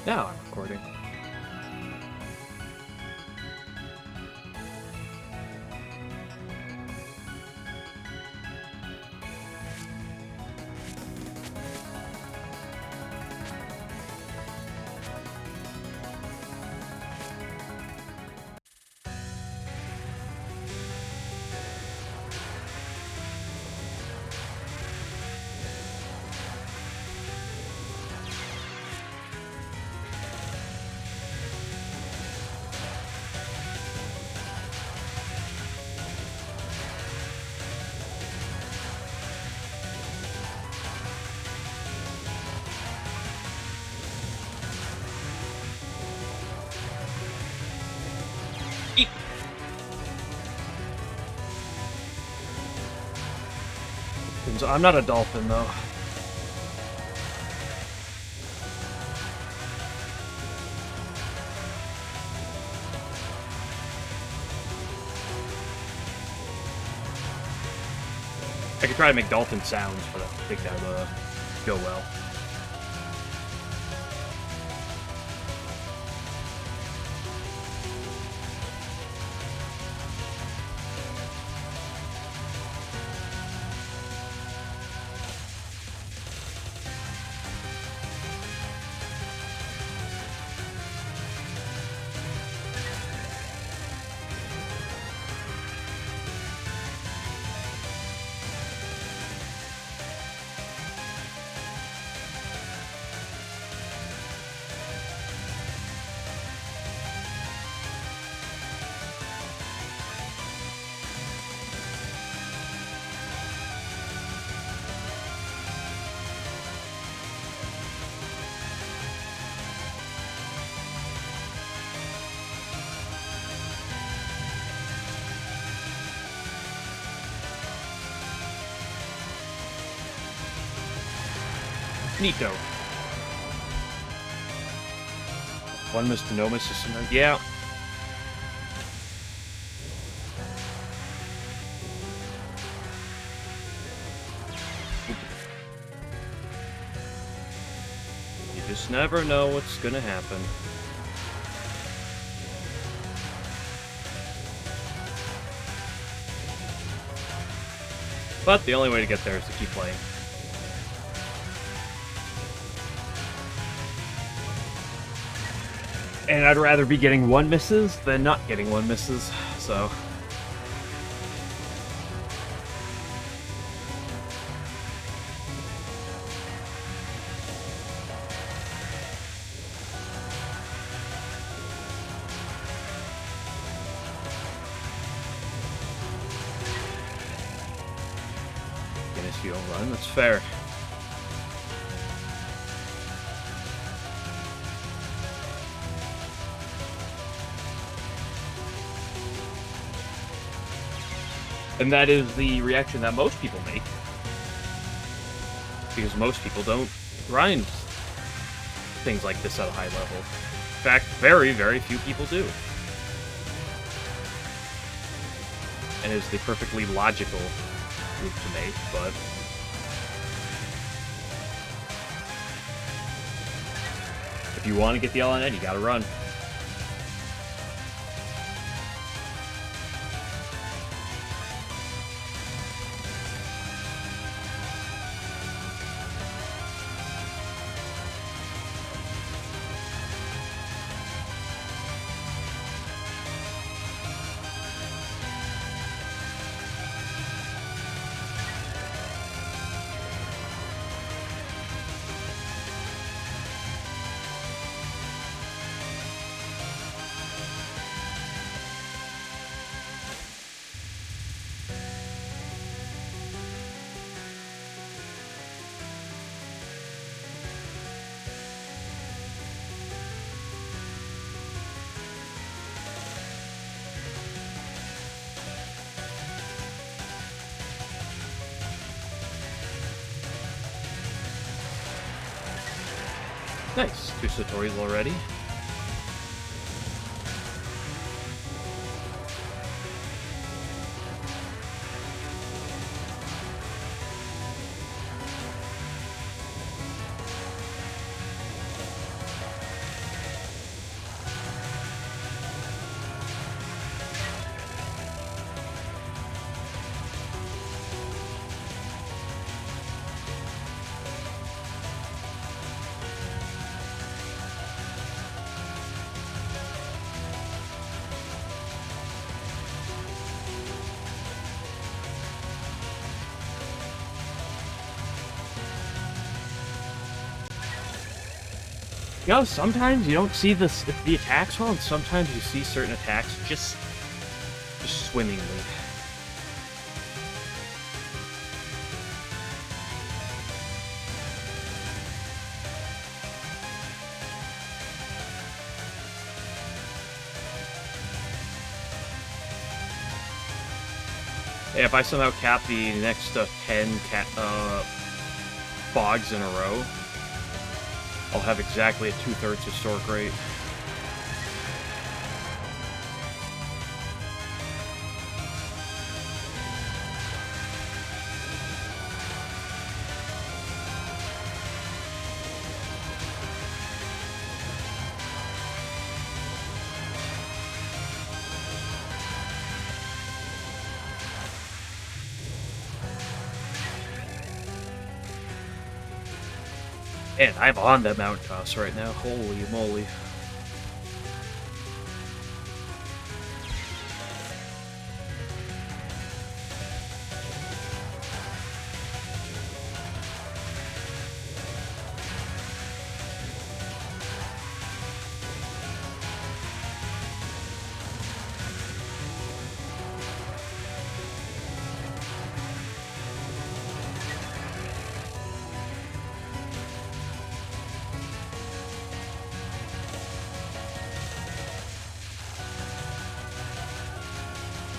Now I'm recording. I'm not a dolphin, though. I could try to make dolphin sounds, but I don't think that would go well. Neato. One miss to no miss is something. Yeah. You just never know what's gonna happen. But the only way to get there is to keep playing. And I'd rather be getting one misses than not getting one misses, so... Guinness, you don't run, that's fair. And that is the reaction that most people make. Because most people don't grind things like this at a high level. In fact, very, very few people do. And it's the perfectly logical move to make, but... if you want to get the LNN, you gotta run. Nice. 2 Satori's already. You know, sometimes you don't see the attacks well, and sometimes you see certain attacks just swimmingly. Hey, if I somehow cap the next 10 bogs in a row, I'll have exactly a 2/3 historic rate. And I'm on that mountain toss right now. Holy moly.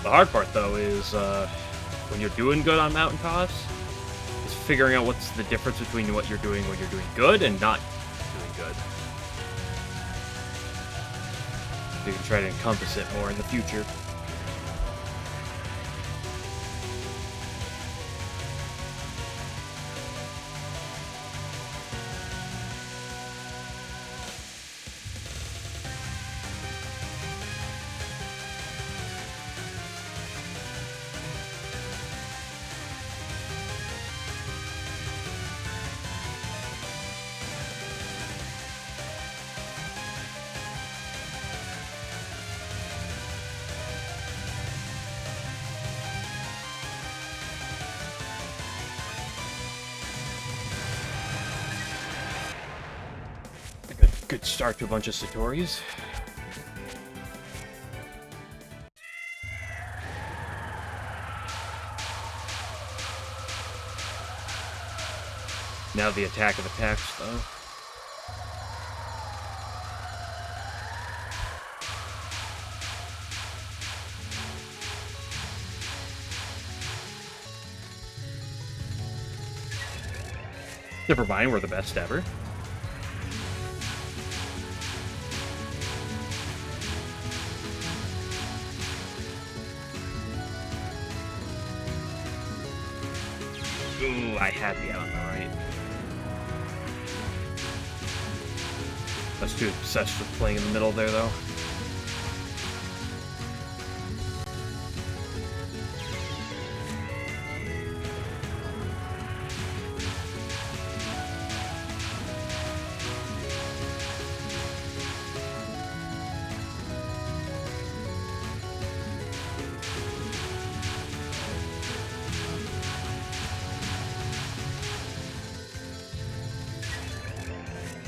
The hard part, though, is when you're doing good on mountain toss, is figuring out what's the difference between what you're doing when you're doing good and not doing good. So you can try to encompass it more in the future. Good start to a bunch of Satori's. Now the attack of attacks, though. Never mind, we're the best ever. Ooh, I had the out on the right. I was too obsessed with playing in the middle there, though.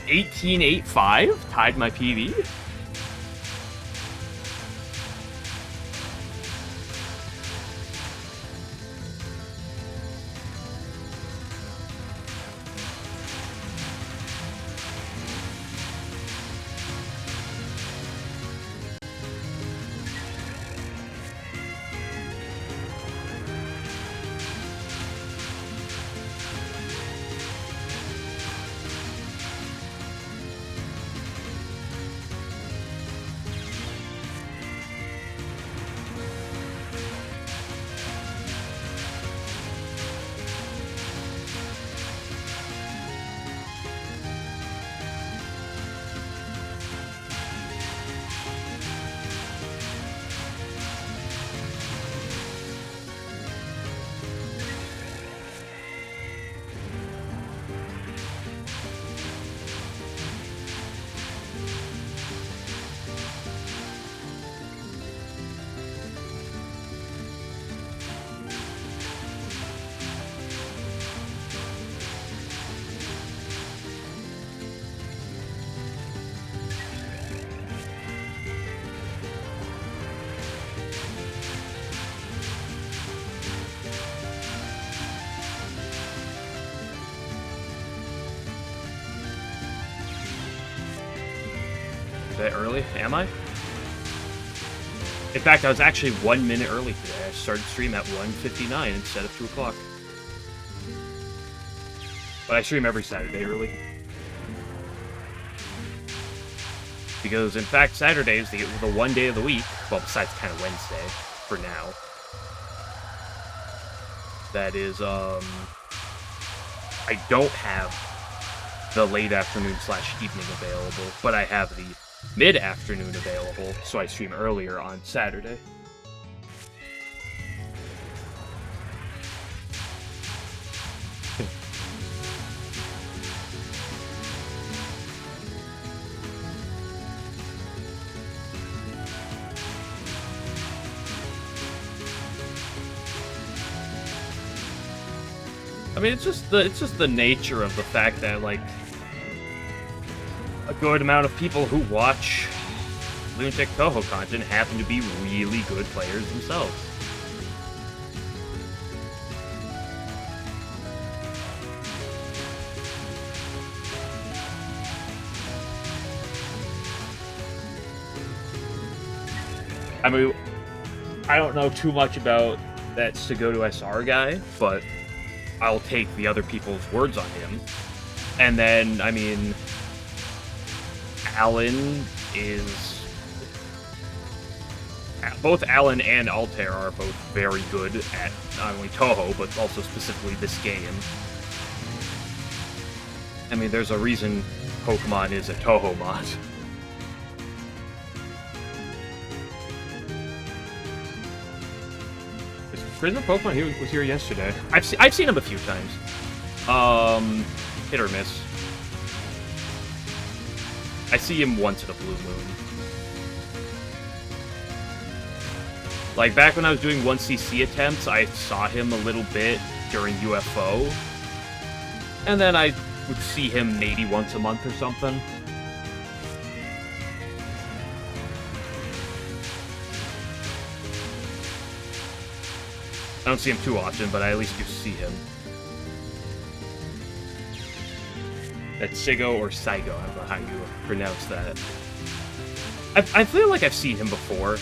$18.85 tied my PB. that early, am I? In fact, I was actually 1 minute early today. I started stream at 1:59 instead of 2 o'clock. But I stream every Saturday early. Because, in fact, Saturday is the one day of the week, well, besides kind of Wednesday, for now, that is, I don't have the late afternoon / evening available, but I have the mid-afternoon available, so I stream earlier on Saturday. I mean, it's just the nature of the fact that, like, a good amount of people who watch Lunatic Touhou content happen to be really good players themselves. I mean, I don't know too much about that Segoto SR guy, but I'll take the other people's words on him. And then, I mean, Alan is... Both Alan and Altair are both very good at not only Touhou, but also specifically this game. I mean, there's a reason Pokemon is a Touhou mod. Prisoner Pokemon, he was here yesterday. I've seen him a few times. Hit or miss. I see him once in a blue moon. Like, back when I was doing 1cc attempts, I saw him a little bit during UFO. And then I would see him maybe once a month or something. I don't see him too often, but I at least do see him. That's Sigo or Saigo, I don't know how you pronounce that. I feel like I've seen him before.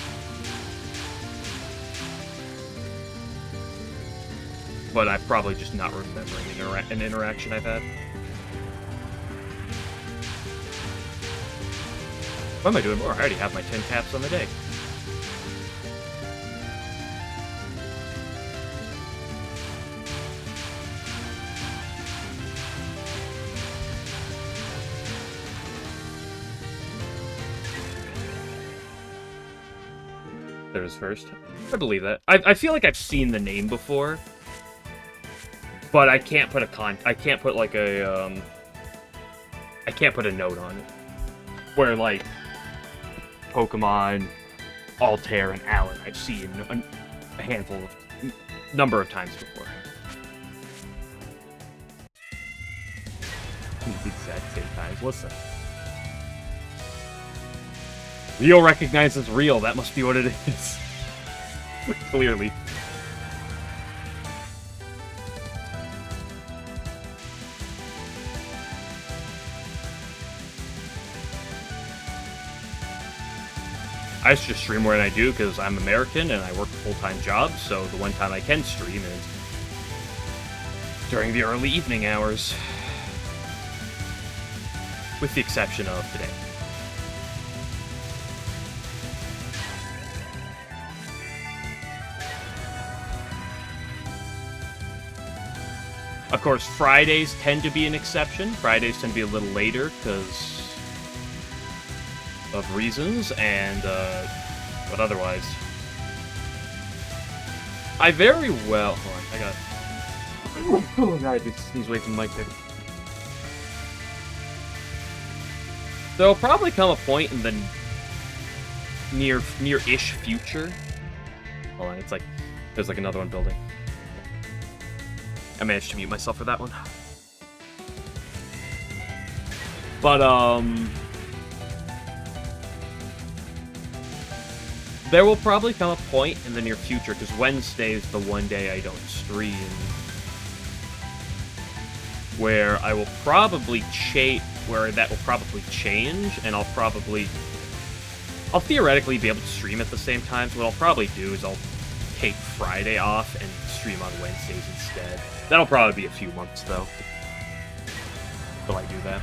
But I'm probably just not remembering an interaction I've had. What am I doing more? I already have my 10 taps on the day. There was first. I believe that. I feel like I've seen the name before, but I can't put I can't put like a I can't put a note on it. Where like Pokemon, Altair, and Alan I've seen a handful of number of times before. The exact same times. Listen. Real recognizes real. That must be what it is. Clearly. I just stream when I do because I'm American and I work a full-time job, so the one time I can stream is during the early evening hours. With the exception of today. Of course, Fridays tend to be an exception. Fridays tend to be a little later because of reasons, and but otherwise, I very well. Hold on, I got. Oh god, I sneeze away from the mic there. There'll probably come a point in the near-ish future. Hold on, it's like there's like another one building. I managed to mute myself for that one. But, there will probably come a point in the near future, because Wednesday is the one day I don't stream, where I will probably that will probably change, and I'll probably I'll theoretically be able to stream at the same time, so what I'll probably do is I'll take Friday off and stream on Wednesdays instead. That'll probably be a few months, though, till I do that.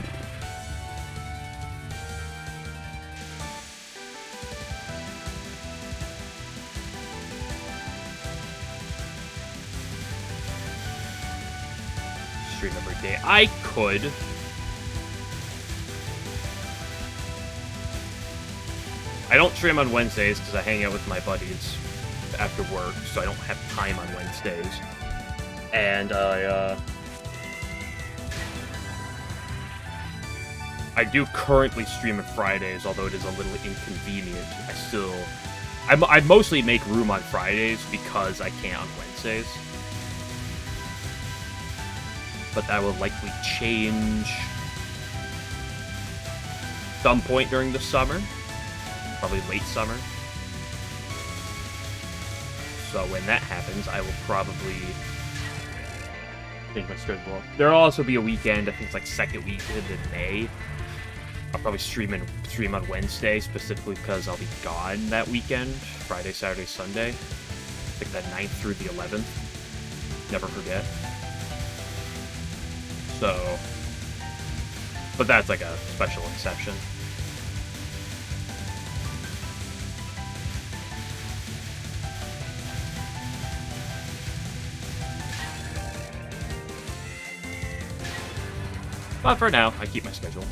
Stream every day. I could. I don't stream on Wednesdays because I hang out with my buddies after work, so I don't have time on Wednesdays. And I do currently stream on Fridays, although it is a little inconvenient. I mostly make room on Fridays because I can't on Wednesdays. But that will likely change some point during the summer. Probably late summer. So when that happens, I will probably change my schedule. There'll also be a weekend, I think it's like second weekend in May. I'll probably stream on Wednesday, specifically because I'll be gone that weekend. Friday, Saturday, Sunday. I think the 9th through the 11th. Never forget. So, but that's like a special exception. But for now, I keep my schedule.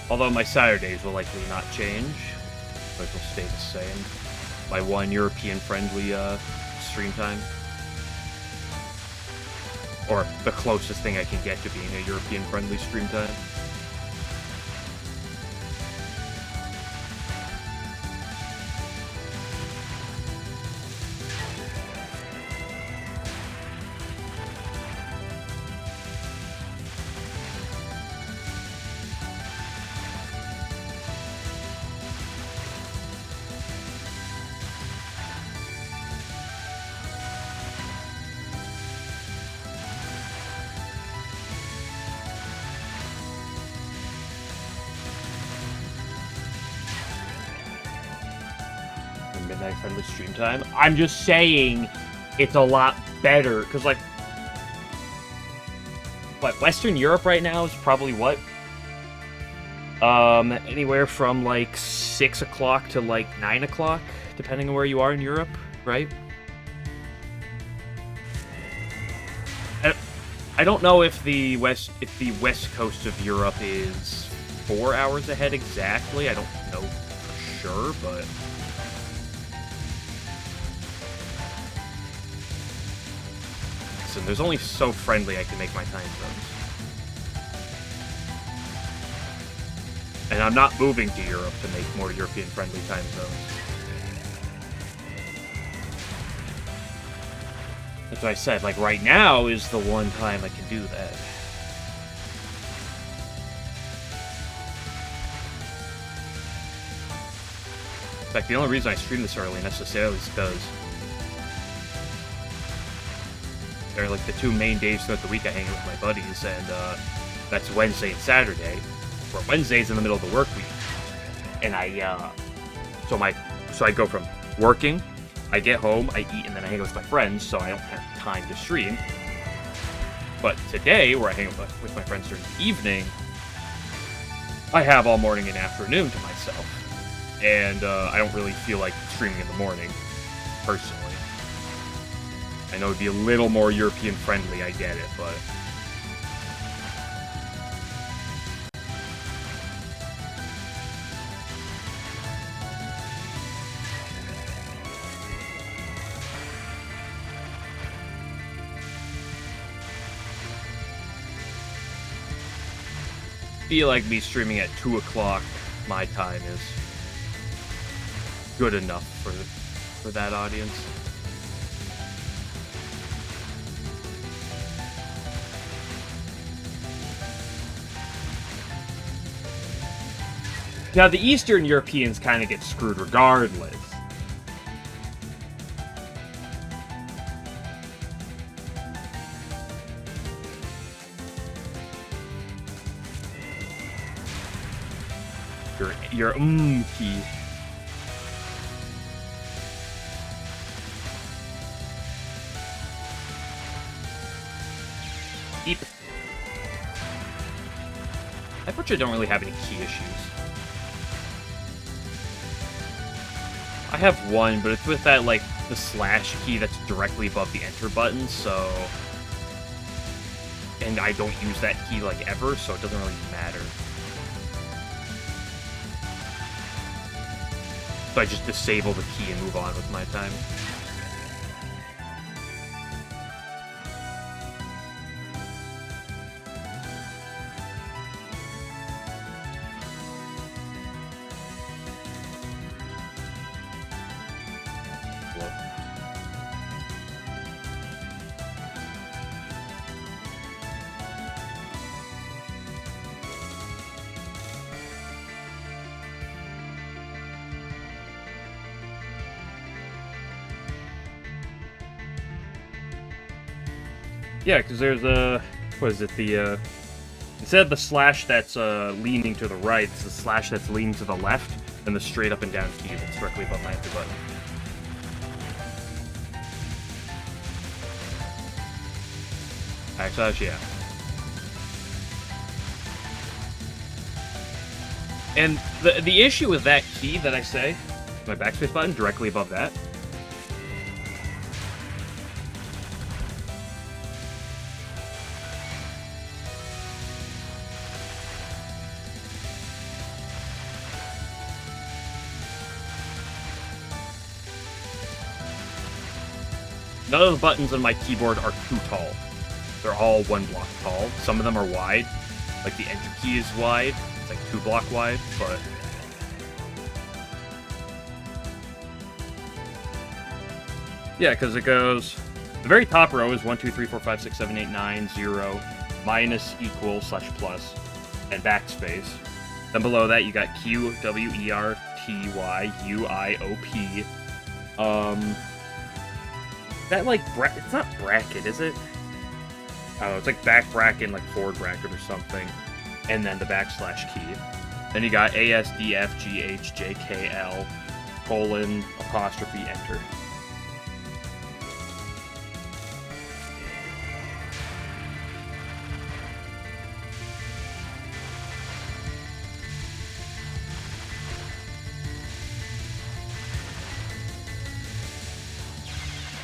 Although my Saturdays will likely not change, but will stay the same. My one European-friendly stream time. Or the closest thing I can get to being a European-friendly stream time. Midnight-friendly stream time. I'm just saying it's a lot better, because, like, what, Western Europe right now is probably what? Anywhere from, like, 6 o'clock to, like, 9 o'clock, depending on where you are in Europe, right? I don't know if the west coast of Europe is 4 hours ahead exactly. I don't know for sure, but there's only so friendly I can make my time zones. And I'm not moving to Europe to make more European-friendly time zones. That's what I said, like, right now is the one time I can do that. In fact, the only reason I stream this early necessarily is because they're like the two main days throughout the week I hang out with my buddies, and that's Wednesday and Saturday. Where Wednesday's in the middle of the work week, and so I go from working, I get home, I eat, and then I hang out with my friends, so I don't have time to stream. But today, where I hang out with my friends during the evening, I have all morning and afternoon to myself, and I don't really feel like streaming in the morning, personally. I know it'd be a little more European-friendly, I get it, but feel like me streaming at 2 o'clock my time is good enough for that audience. Now, the Eastern Europeans kind of get screwed regardless. Your key. Eep. I bet you don't really have any key issues. I have one, but it's with that, like, the slash key that's directly above the enter button, so... And I don't use that key, like, ever, so it doesn't really matter. So I just disable the key and move on with my time. Yeah, because there's a... What is it? The, instead of the slash that's leaning to the right, it's the slash that's leaning to the left, and the straight up and down key that's directly above my enter button. Backslash, yeah. And the issue with that key that I say, my backspace button, directly above that, none of the buttons on my keyboard are too tall. They're all 1 block tall. Some of them are wide. Like the enter key is wide. It's like 2 block wide, but... Yeah, because it goes... The very top row is 1, 2, 3, 4, 5, 6, 7, 8, 9, 0, minus, equal, slash plus, and backspace. Then below that you got Q, W, E, R, T, Y, U, I, O, P. That, like, it's not bracket, is it? I don't know, it's like back bracket and, like, forward bracket or something. And then the backslash key. Then you got A, S, D, F, G, H, J, K, L, colon, apostrophe, enter.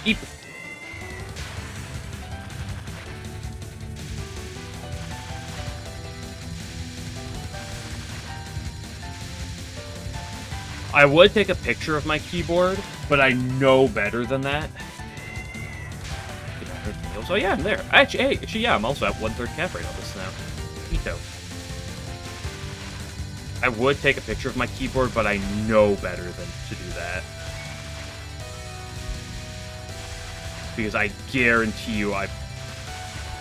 Eep. I would take a picture of my keyboard, but I know better than that. So yeah, I'm there. Actually, yeah, I'm also at 1/3 cap rate on this now. Ito. I would take a picture of my keyboard, but I know better than to do that. Because I guarantee you I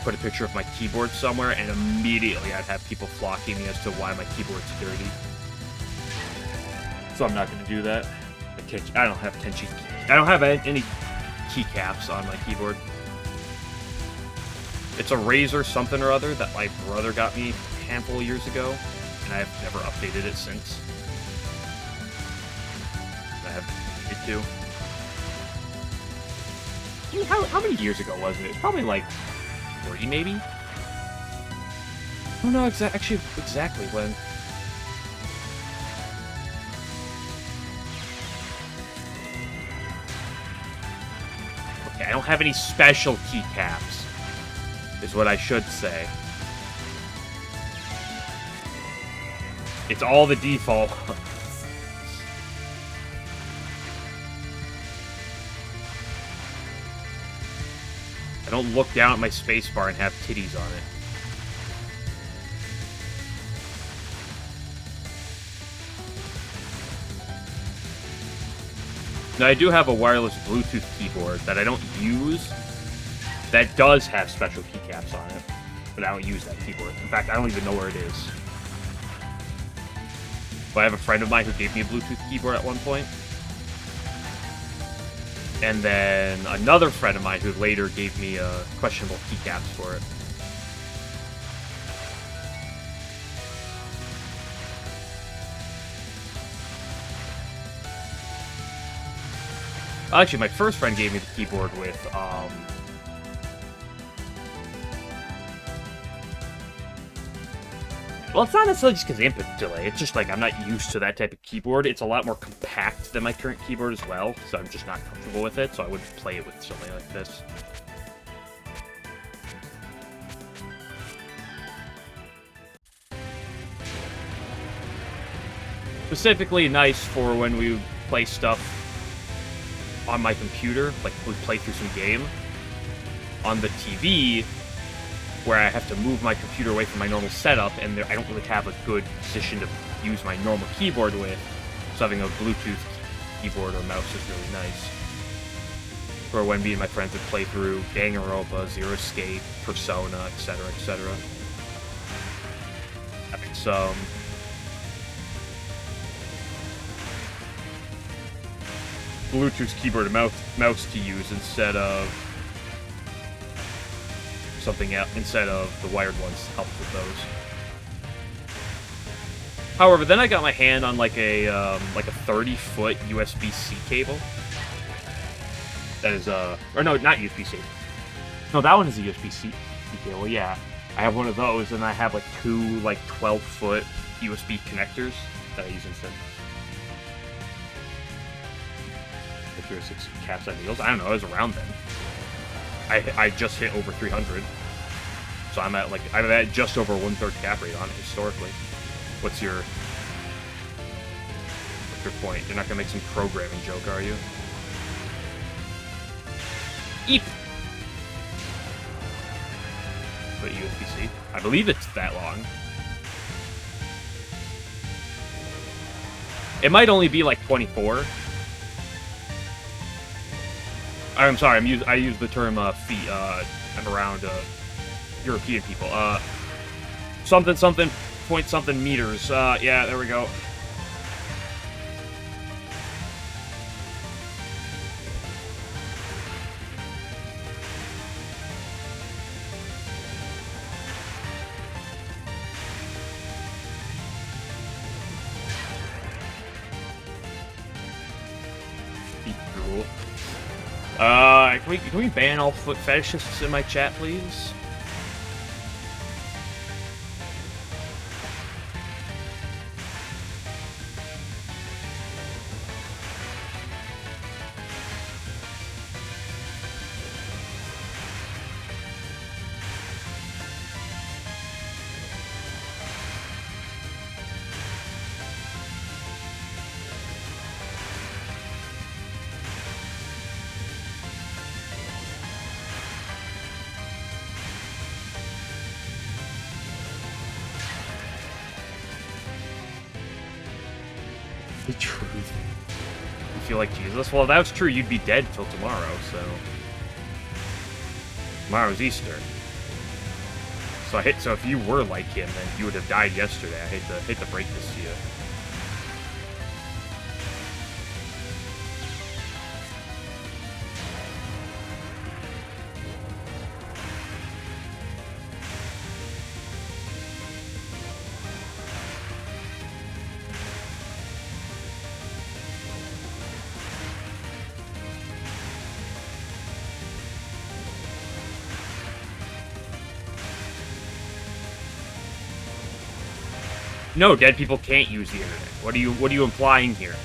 put a picture of my keyboard somewhere, and immediately I'd have people flocking me as to why my keyboard's dirty. So I'm not going to do that. I don't have I don't have any keycaps on my keyboard. It's a Razer something or other that my brother got me a handful of years ago, and I've never updated it since. I have needed to. I mean, how many years ago was it? It's probably like 3, maybe? I don't know exactly when. Okay, I don't have any special keycaps, is what I should say. It's all the default. I don't look down at my spacebar and have titties on it. Now, I do have a wireless Bluetooth keyboard that I don't use that does have special keycaps on it, but I don't use that keyboard. In fact, I don't even know where it is. But I have a friend of mine who gave me a Bluetooth keyboard at one point. And then another friend of mine who later gave me questionable keycaps for it. Actually, my first friend gave me the keyboard with, well, it's not necessarily just because of input delay. It's just like I'm not used to that type of keyboard. It's a lot more compact than my current keyboard as well, so I'm just not comfortable with it, so I wouldn't play it with something like this. Specifically nice for when we play stuff on my computer, like we play through some game. On the TV, where I have to move my computer away from my normal setup, and I don't really have a good position to use my normal keyboard with, so having a Bluetooth keyboard or mouse is really nice. For when me and my friends would play through Danganronpa, Zero Escape, Persona, etc., etc. Having some Bluetooth keyboard and mouse to use instead of something else, instead of the wired ones, helps with those. However, then I got my hand on like a 30-foot USB-C cable. That is or no, not USB-C. No, that one is a USB-C cable. Yeah, I have one of those, and I have like two 12-foot USB connectors that I use instead. 6 caps on deals. I don't know. I was around then. I just hit over 300, so I'm at just over 1/3 cap rate on it historically. What's your point? You're not gonna make some programming joke, are you? Eep. But USB-C. I believe it's that long. It might only be like 24. I'm sorry. I use the term feet. I'm around European people. Something point something meters. Yeah, there we go. Cool. Can we ban all foot fetishists in my chat, please? The truth. You feel like Jesus? Well, if that was true, you'd be dead till tomorrow, so... Tomorrow's Easter. So if you were like him, then you would have died yesterday. I hate to break this to you. No, dead people can't use the internet. What are you implying here?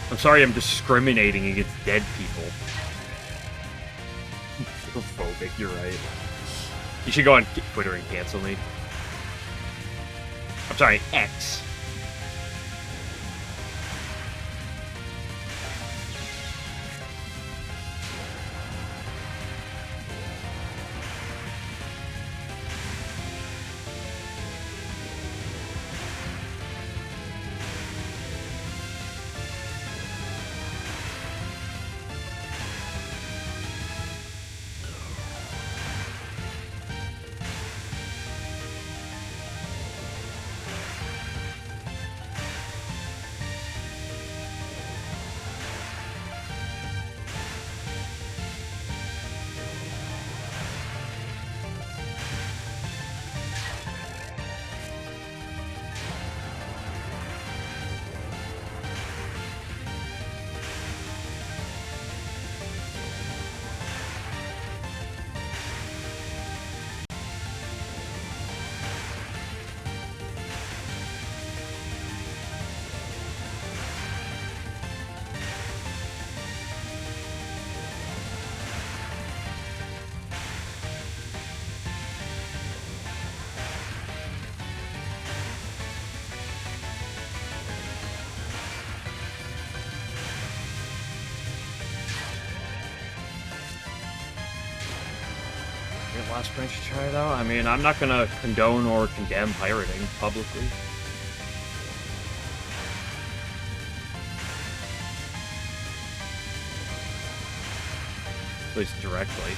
I'm sorry, I'm discriminating against dead people. Phobic, you're right. You should go on Twitter and cancel me. I'm sorry, X. last branch to try it out. I mean, I'm not gonna condone or condemn pirating publicly. At least directly.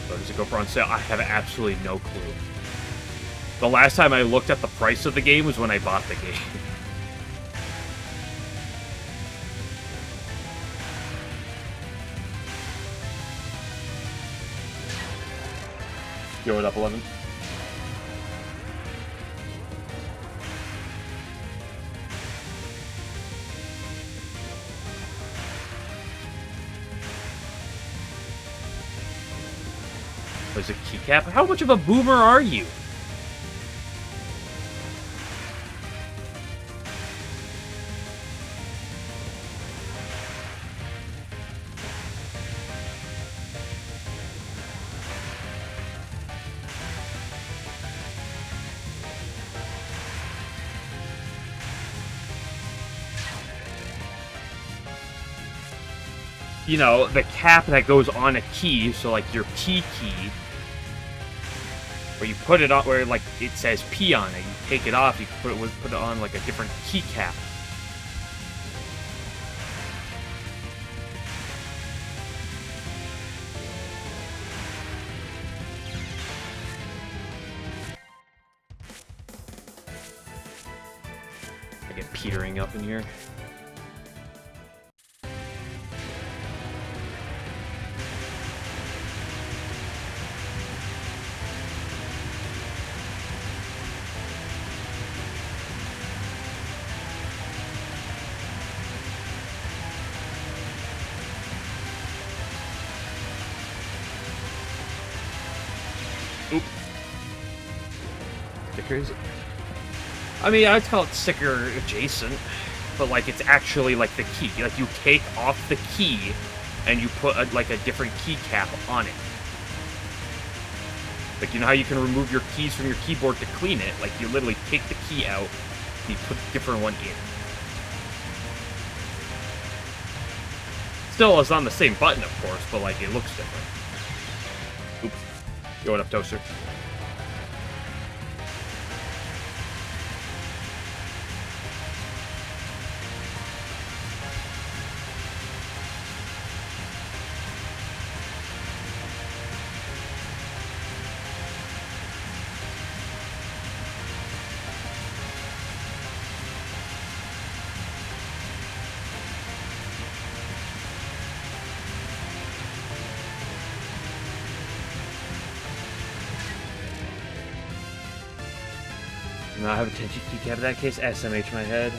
So does it go for on sale? I have absolutely no clue. The last time I looked at the price of the game was when I bought the game. Go it up 11. There's a keycap. How much of a boomer are you? You know, the cap that goes on a key, so like your P key, where you put it on, where like it says P on it, you take it off, you put it on like a different key cap. I get petering up in here. Stickers. I mean, I'd call it sticker adjacent, but like it's actually like the key. Like you take off the key and you put like a different keycap on it. Like, you know how you can remove your keys from your keyboard to clean it? Like you literally take the key out and you put a different one in. Still is on the same button, of course, but like it looks different. Oops. Going up, Toaster. No, I have a 10G keycap in that case. SMH my head.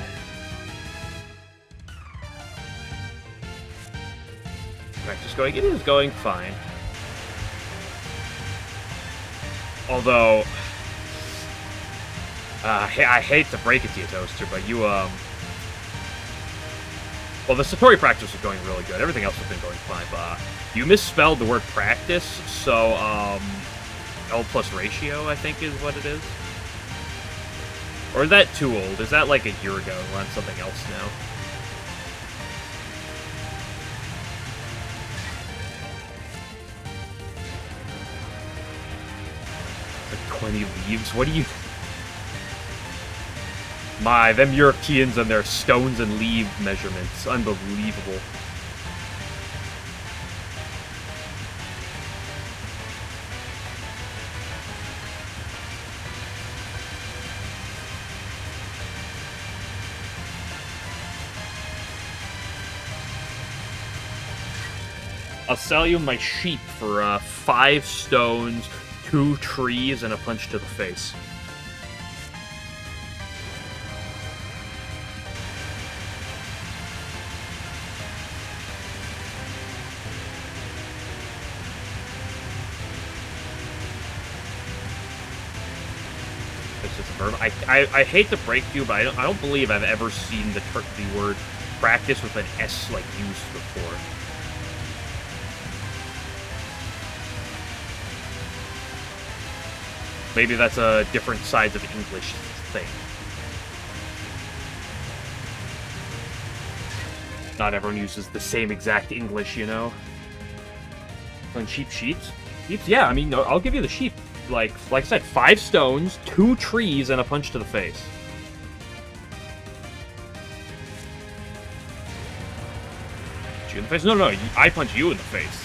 Practice going. It is going fine. Although, I hate to break it to you, Toaster, but you, well, the Satori practice was going really good. Everything else has been going fine, but you misspelled the word practice, so, L plus ratio, I think, is what it is. Or is that too old? Is that like a year ago? We're on something else now. Like 20 leaves? What do you... My, them Europeans and their stones and leaf measurements. Unbelievable. I'll sell you my sheep for 5 stones, 2 trees, and a punch to the face. This is a verb. I hate to break you, but I don't believe I've ever seen the word practice with an S like used before. Maybe that's a different sides of English thing. Not everyone uses the same exact English, you know? On cheap sheeps? Sheeps? Yeah, I mean, no, I'll give you the sheep. Like I said, 5 stones, 2 trees, and a punch to the face. Punch you in the face? No, I punch you in the face.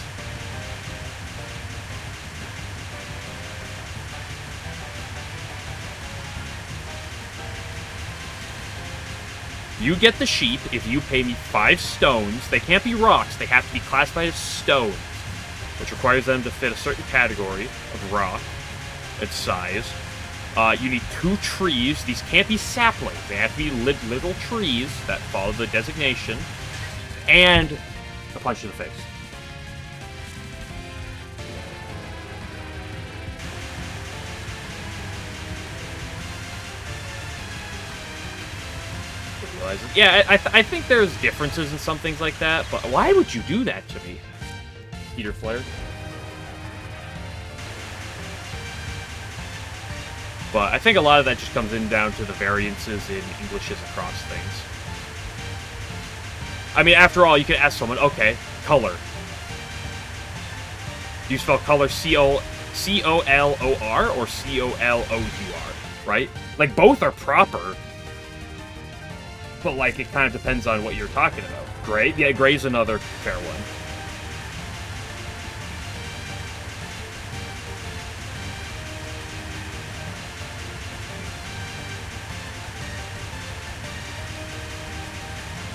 You get the sheep if you pay me 5 stones. They can't be rocks. They have to be classified as stones, which requires them to fit a certain category of rock and size. You need 2 trees. These can't be saplings. They have to be little trees that follow the designation. And a punch to the face. Yeah, I think there's differences in some things like that, but why would you do that to me? Peter Flare? But I think a lot of that just comes in down to the variances in Englishes across things. I mean, after all, you can ask someone, okay, color. Do you spell color C-O-L-O-R or C-O-L-O-U-R, right? Like, both are proper. But, like, it kind of depends on what you're talking about. Gray? Yeah, gray's another fair one.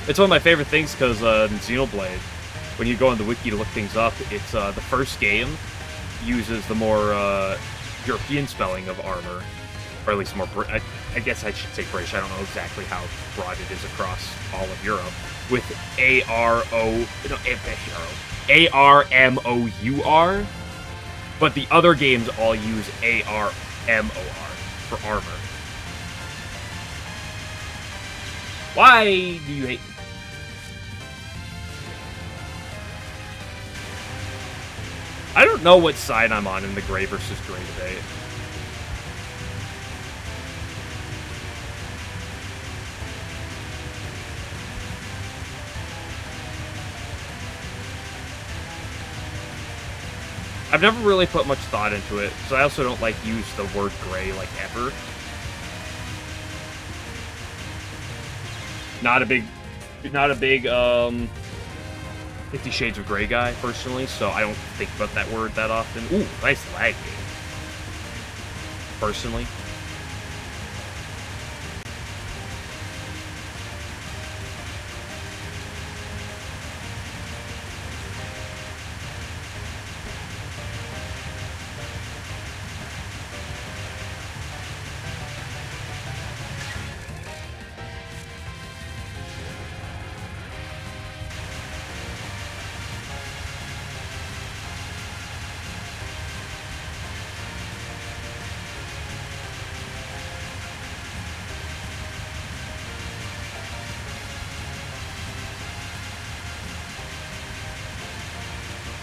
It's one of my favorite things because in Xenoblade, when you go on the wiki to look things up, it's the first game uses the more European spelling of armor. Or at least more... I guess I should say British. I don't know exactly how broad it is across all of Europe. With A-R-M-O-U-R. But the other games all use A-R-M-O-R for armor. Why do you hate me? I don't know what side I'm on in the gray versus gray debate. I've never really put much thought into it, so I also don't, like, use the word gray, like, ever. Not a big, 50 Shades of Grey guy, personally, so I don't think about that word that often. Ooh, nice lag game. Personally.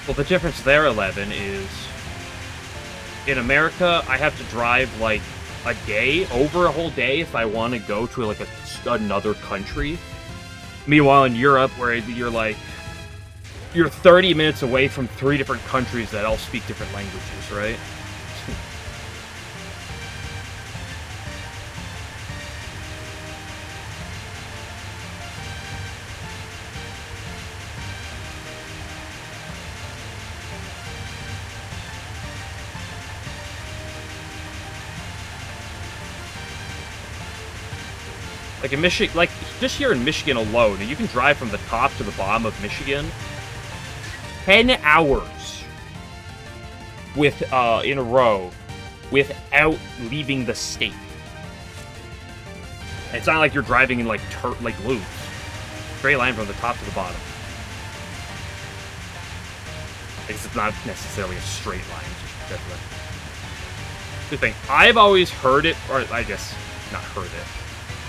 Well, the difference there, 11, is in America, I have to drive, like, a day, over a whole day, if I want to go to, like, another country. Meanwhile, in Europe, where you're, like, you're 30 minutes away from 3 different countries that all speak different languages, right? Like in Michigan, like just here in Michigan alone, and you can drive from the top to the bottom of Michigan 10 hours with in a row without leaving the state. It's not like you're driving in like loops. Straight line from the top to the bottom. It's not necessarily a straight line. It's just the thing. I've always heard it, or I guess not heard it.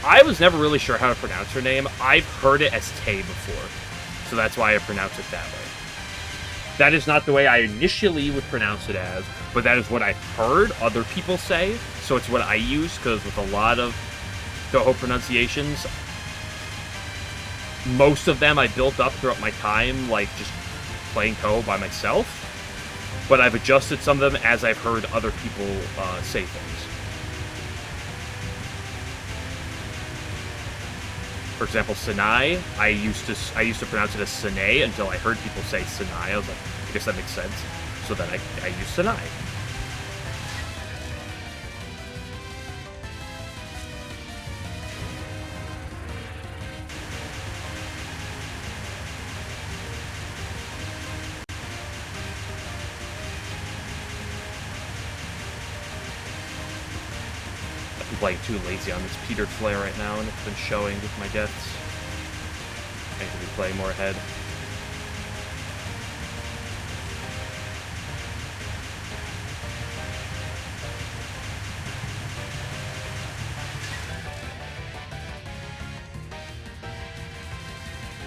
I was never really sure how to pronounce her name. I've heard it as Tay before, so that's why I pronounce it that way. That is not the way I initially would pronounce it as, but that is what I've heard other people say, so it's what I use, because with a lot of Touhou pronunciations, most of them I built up throughout my time, like, just playing Touhou by myself. But I've adjusted some of them as I've heard other people say things. For example, Sinai, I used to pronounce it as Sinai until I heard people say Sinai. I was like, I guess that makes sense. So then I used Sinai. I'm playing too lazy on this Peter Flare right now, and it's been showing with my deaths. I need to be playing more ahead.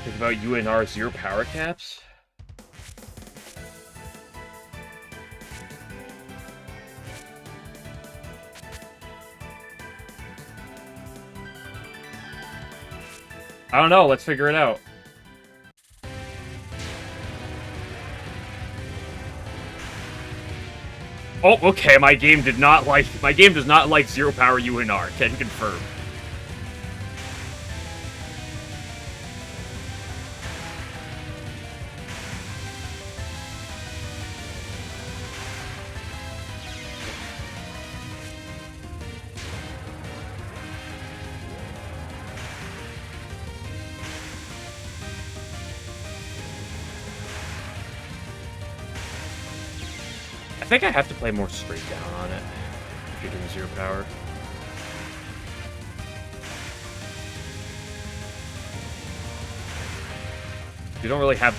Think about UNR 0 power caps? I don't know, let's figure it out. Oh, okay, my game does not like 0 power UNR, can confirm. I think I have to play more straight down on it if you're doing 0 power. You don't really have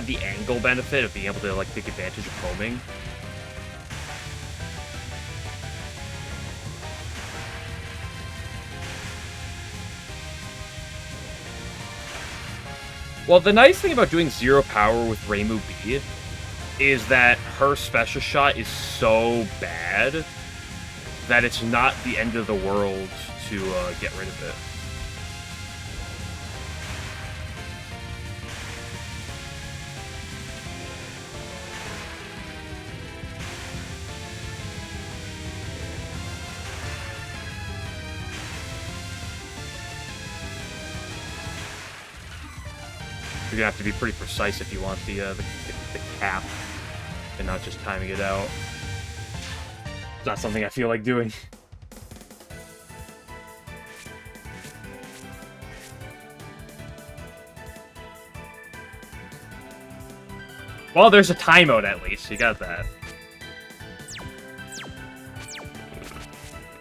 the angle benefit of being able to like take advantage of homing. Well, the nice thing about doing 0 power with Reimu B is that her special shot is so bad that it's not the end of the world to get rid of it. You're gonna have to be pretty precise if you want the cap and not just timing it out. It's not something I feel like doing. Well, there's a timeout at least. You got that.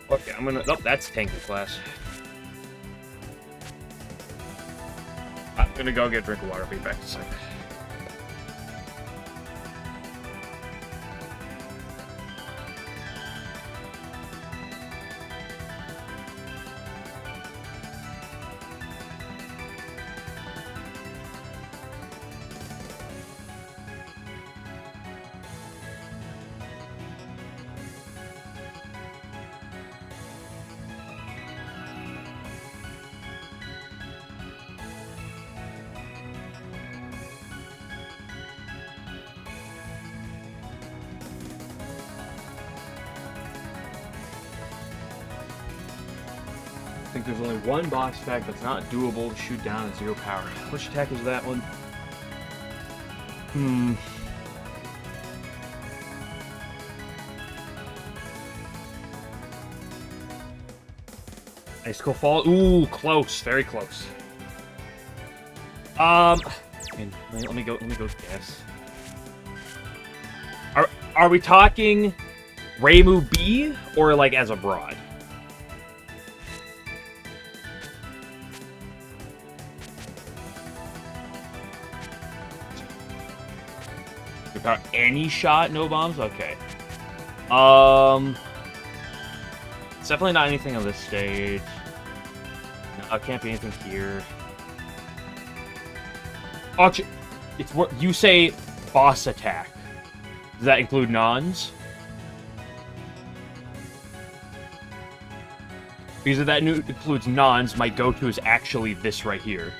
Okay, I'm gonna... Nope, that's tanking class. I'm gonna go get a drink of water. I'll be back in a second. I think there's only one boss attack that's not doable to shoot down at 0 power. Which attack is that one? Icicle Fall? Ooh, close. Very close. Let me go guess. Are we talking Reimu B or like as a broad? About any shot, no bombs? Okay. It's definitely not anything on this stage. No, it can't be anything here. Oh, it's what you say boss attack. Does that include nons? Because if that includes nons, my go-to is actually this right here.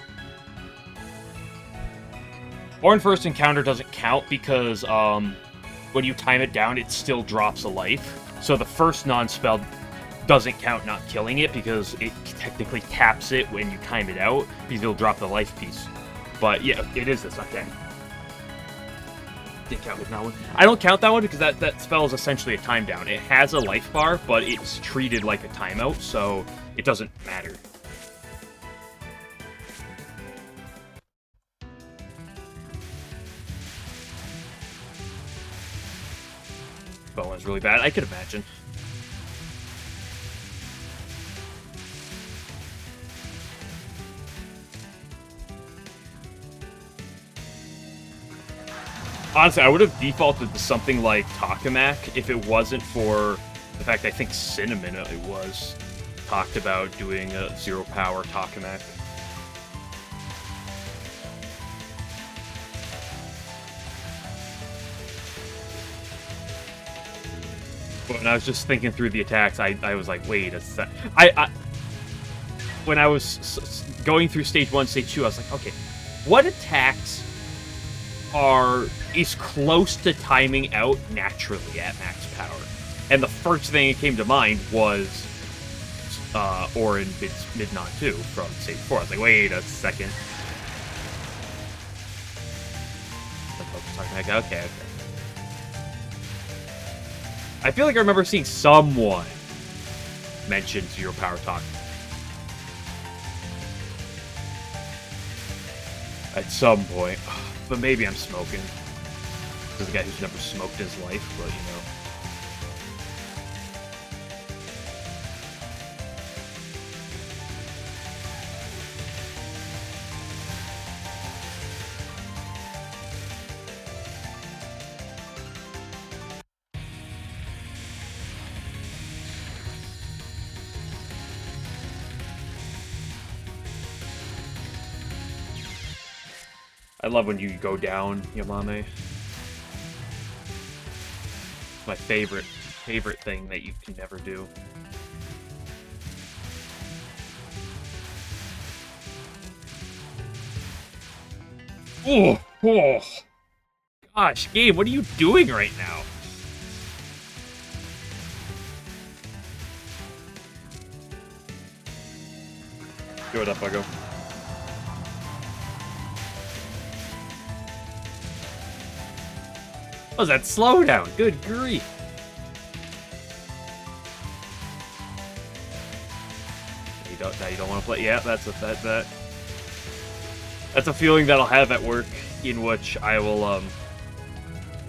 Orin first encounter doesn't count because when you time it down, it still drops a life. So the first non-spell doesn't count not killing it because it technically caps it when you time it out because it'll drop the life piece. But yeah, it is this, okay. Didn't count that one. I don't count that one because that spell is essentially a time down. It has a life bar, but it's treated like a timeout, so it doesn't matter. Spell one's really bad. I could imagine. Honestly, I would have defaulted to something like Takamak if it wasn't for the fact I think Cinnamon it was talked about doing a 0 power Takamak. But when I was just thinking through the attacks, I was like, wait a sec. When I was going through stage 1, stage 2, I was like, okay, what attacks is close to timing out naturally at max power? And the first thing that came to mind was Orin Midnon 2 from stage 4. I was like, wait a second. Okay. I feel like I remember seeing someone mention 0 power talk at some point. But maybe I'm smoking. This is a guy who's never smoked in his life, but you know. I love when you go down, Yamame. My favorite thing that you can never do. Oh, gosh, game, what are you doing right now? Give it up, Buggo. What was that slowdown? Good grief. Now you don't want to play. Yeah, that's a feeling that I'll have at work, in which I will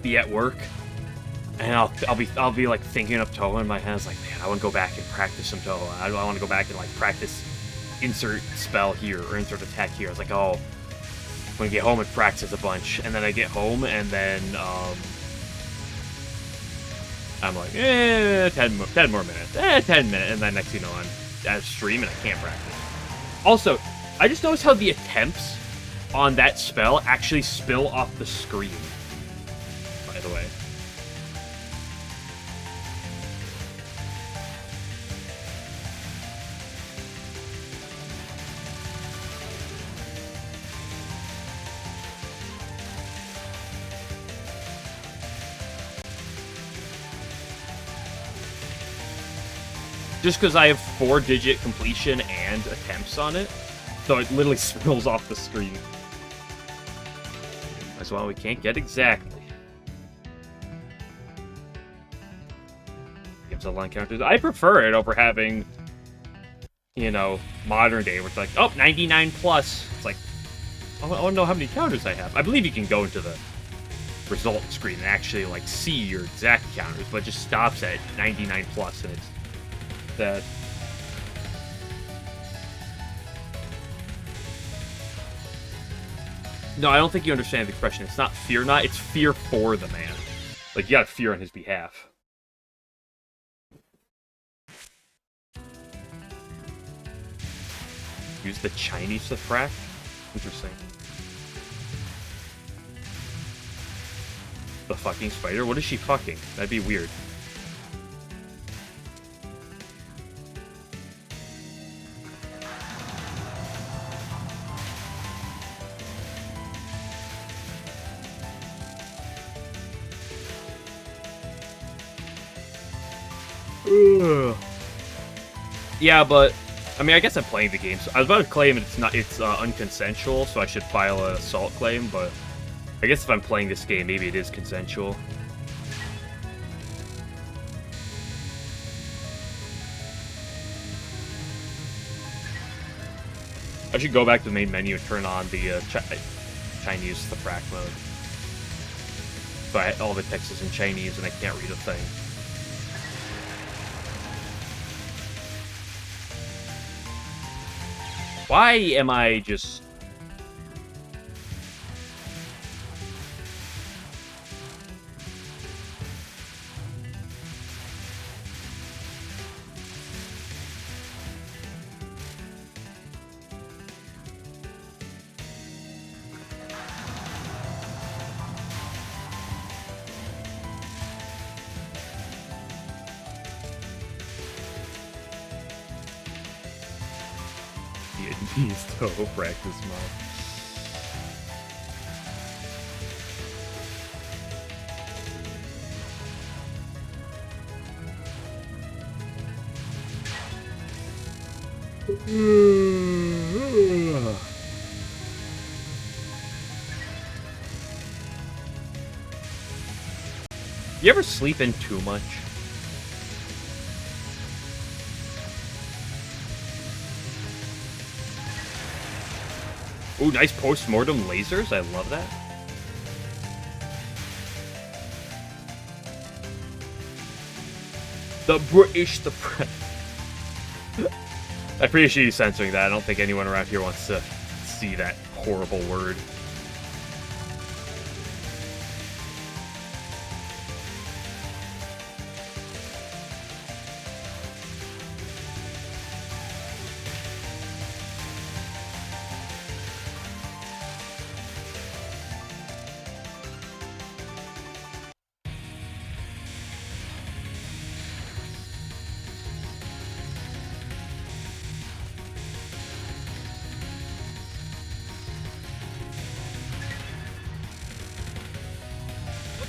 be at work, and I'll be like thinking of Touhou in my head. It's like, man, I want to go back and practice some Touhou. I want to go back and like practice insert spell here or insert attack here. I was like, oh, I'm gonna get home and practice a bunch, and then I get home and then I'm like, 10 more minutes, 10 minutes, and then next thing you know, I'm at stream and I can't practice. Also, I just noticed how the attempts on that spell actually spill off the screen, by the way. Just because I have 4-digit completion and attempts on it, so it literally spills off the screen. That's why we can't get exactly. Gives a line counters. I prefer it over having, you know, modern day where it's like, oh, 99 plus. It's like, I want to know how many counters I have. I believe you can go into the result screen and actually like see your exact counters, but it just stops at 99 plus, and it's that. No, I don't think you understand the expression. It's not fear not, it's fear for the man. Like, you got fear on his behalf. Use the Chinese to frack? Interesting. The fucking spider? What is she fucking? That'd be weird. Yeah, but I mean, I guess I'm playing the game. So I was about to claim it's unconsensual, so I should file an assault claim. But I guess if I'm playing this game, maybe it is consensual. I should go back to the main menu and turn on the Chinese the frac mode. So all the text is in Chinese and I can't read a thing. Why am I just... Vietnamese Touhou practice mod. You ever sleep in too much? Ooh, nice post-mortem lasers. I love that. The British, I appreciate you censoring that. I don't think anyone around here wants to see that horrible word.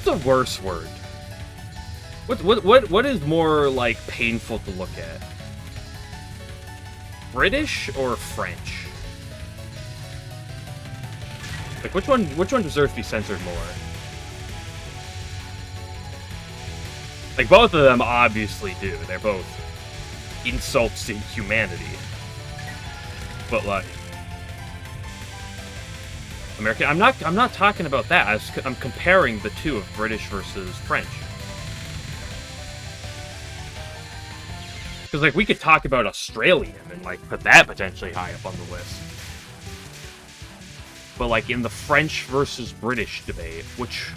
The worst word? What is more like painful to look at? British or French? Like which one deserves to be censored more? Like both of them obviously do. They're both insults to humanity. But like American, I'm not talking about that. I'm comparing the two of British versus French. Because like we could talk about Australian and like put that potentially high up on the list. But like in the French versus British debate, which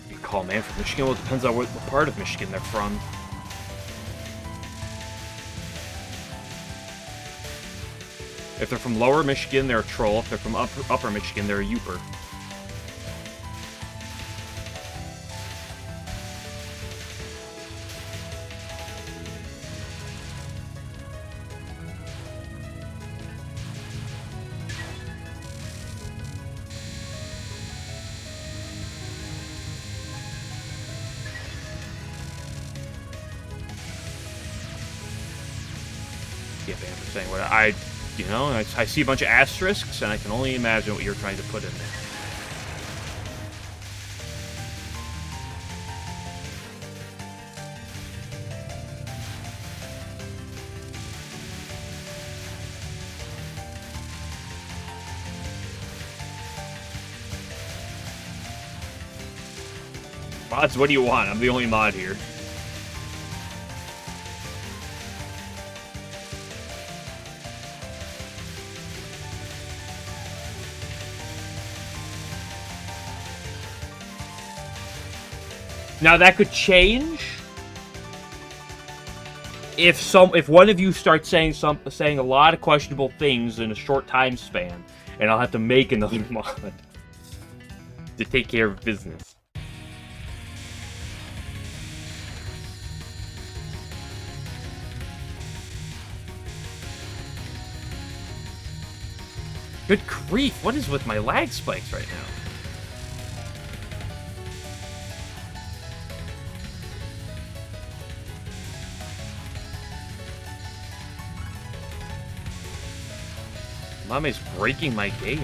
you call man from Michigan, well, it depends on what part of Michigan they're from. If they're from Lower Michigan, they're a troll. If they're from Upper Michigan, they're a youper. Get banned for saying what you know, I see a bunch of asterisks, and I can only imagine what you're trying to put in there. Mods, what do you want? I'm the only mod here. Now that could change if one of you starts saying a lot of questionable things in a short time span, and I'll have to make another mod to take care of business. Good grief, what is with my lag spikes right now? Mame's breaking my game.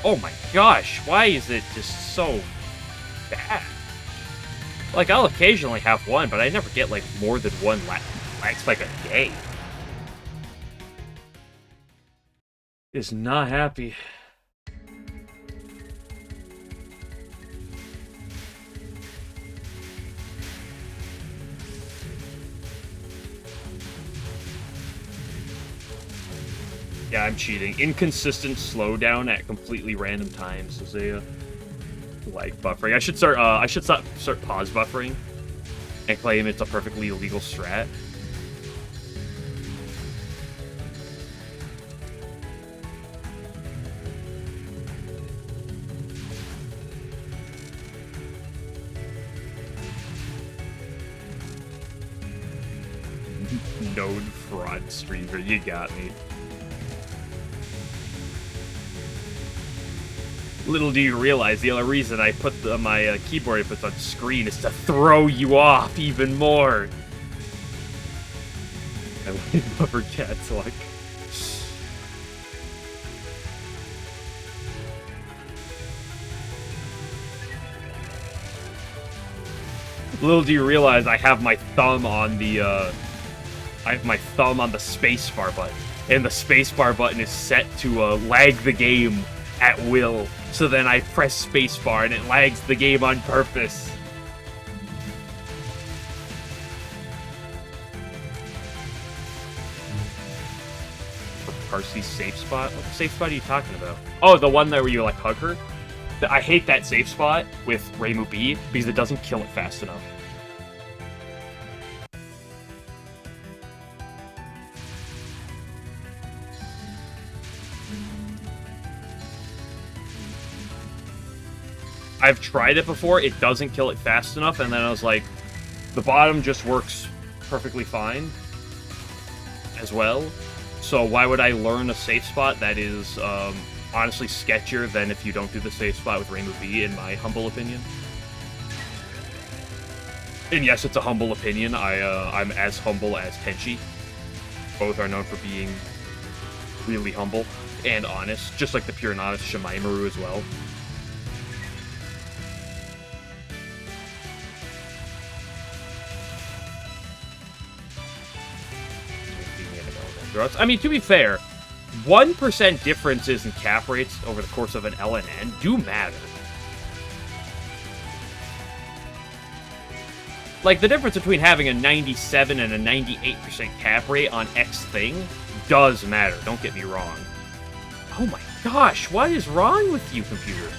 Oh my gosh, why is it just so bad? Like, I'll occasionally have one, but I never get, like, more than one lag spike a day. Is not happy. Yeah, I'm cheating. Inconsistent slowdown at completely random times is a lag buffering. I should start pause buffering and claim it's a perfectly legal strat. Known fraud streamer, you got me. Little do you realize, the only reason I put my keyboard inputs on screen is to throw you off even more. I love cat's luck. Little do you realize I have my thumb on the spacebar button, and the spacebar button is set to lag the game at will. So then I press spacebar and it lags the game on purpose. Parsley's safe spot? What safe spot are you talking about? Oh, the one there where you like hug her? I hate that safe spot with Reimu B because it doesn't kill it fast enough. I've tried it before, it doesn't kill it fast enough, and then I was like, the bottom just works perfectly fine as well. So why would I learn a safe spot that is honestly sketchier than if you don't do the safe spot with Rainbow B, in my humble opinion? And yes, it's a humble opinion. I'm as humble as Tenchi. Both are known for being really humble and honest, just like the pure and honest Shimaimaru as well. I mean, to be fair, 1% differences in cap rates over the course of an LNN do matter. Like, the difference between having a 97 and a 98% cap rate on X thing does matter, don't get me wrong. Oh my gosh, what is wrong with you, computer?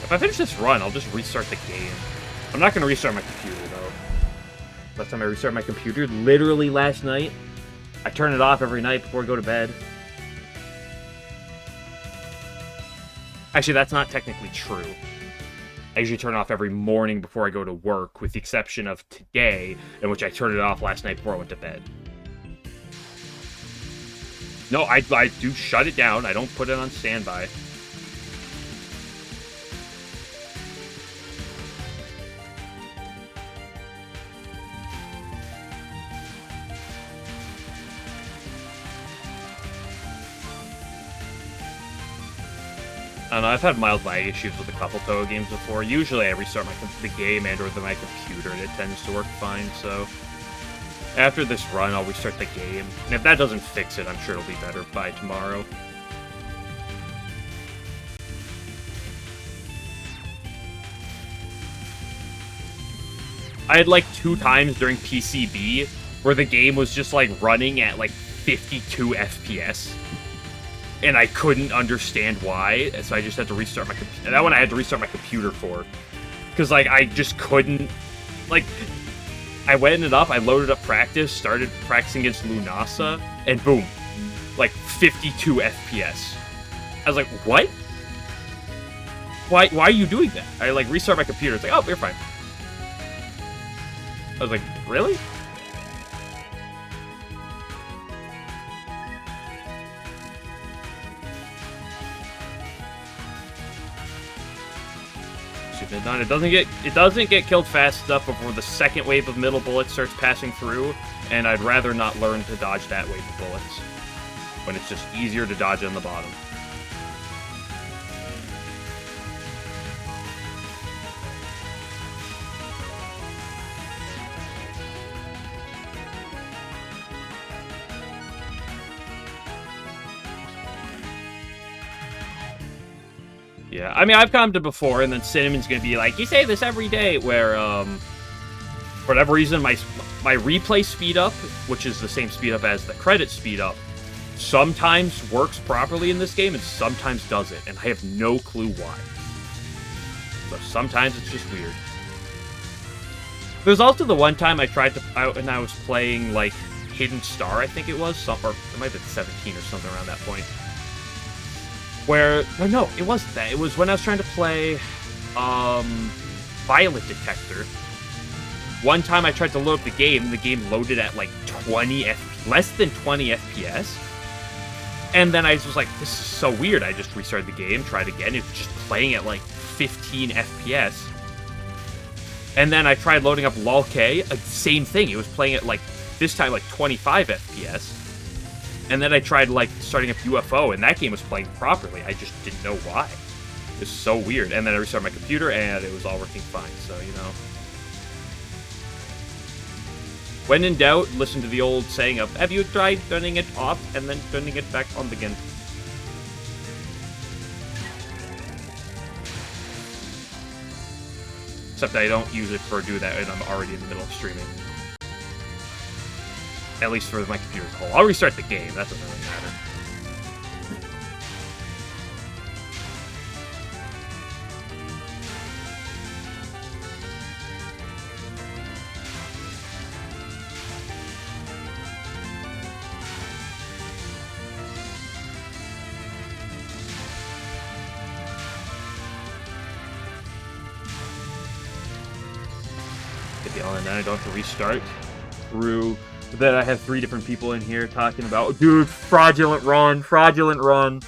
If I finish this run, I'll just restart the game. I'm not going to restart my computer, though. Last time I restarted my computer, literally last night. I turn it off every night before I go to bed. Actually, that's not technically true. I usually turn it off every morning before I go to work, with the exception of today, in which I turned it off last night before I went to bed. No, I do shut it down. I don't put it on standby. I don't know, I've had mild lag issues with a couple Touhou games before. Usually I restart the game and or my computer and it tends to work fine, so... After this run, I'll restart the game. And if that doesn't fix it, I'm sure it'll be better by tomorrow. I had like 2 times during PCB where the game was just like running at like 52 FPS. And I couldn't understand why, so I just had to restart my computer. That one I had to restart my computer for. Because, like, I just couldn't... Like, I went it up, I loaded up practice, started practicing against Lunasa, and boom, like 52 FPS. I was like, what? Why are you doing that? I like restart my computer, it's like, oh, you're fine. I was like, really? It doesn't get killed fast enough before the second wave of middle bullets starts passing through, and I'd rather not learn to dodge that wave of bullets when it's just easier to dodge on the bottom. Yeah, I mean, I've commented before, and then Cinnamon's gonna be like, you say this every day, where, for whatever reason, my replay speed up, which is the same speed up as the credit speed up, sometimes works properly in this game, and sometimes doesn't, and I have no clue why. So sometimes it's just weird. There's also the one time I tried to, and I was playing, like, Hidden Star, I think it was, or it might have been 17 or something around that point. Where, no, it wasn't that. It was when I was trying to play, Violet Detector. One time I tried to load up the game loaded at, like, less than 20 FPS. And then I was like, this is so weird. I just restarted the game, tried again. It was just playing at, like, 15 FPS. And then I tried loading up LOL-K, same thing. It was playing at, like, this time, like, 25 FPS. And then I tried, like, starting up UFO, and that game was playing properly. I just didn't know why. It was so weird. And then I restarted my computer, and it was all working fine. So, you know. When in doubt, listen to the old saying of, have you tried turning it off and then turning it back on again? Except I don't use it for do that, and I'm already in the middle of streaming. At least for my computer as a whole. I'll restart the game, that doesn't really matter. Get the LNN, I don't have to restart through. Then I have 3 different people in here talking about, dude, fraudulent run, fraudulent run.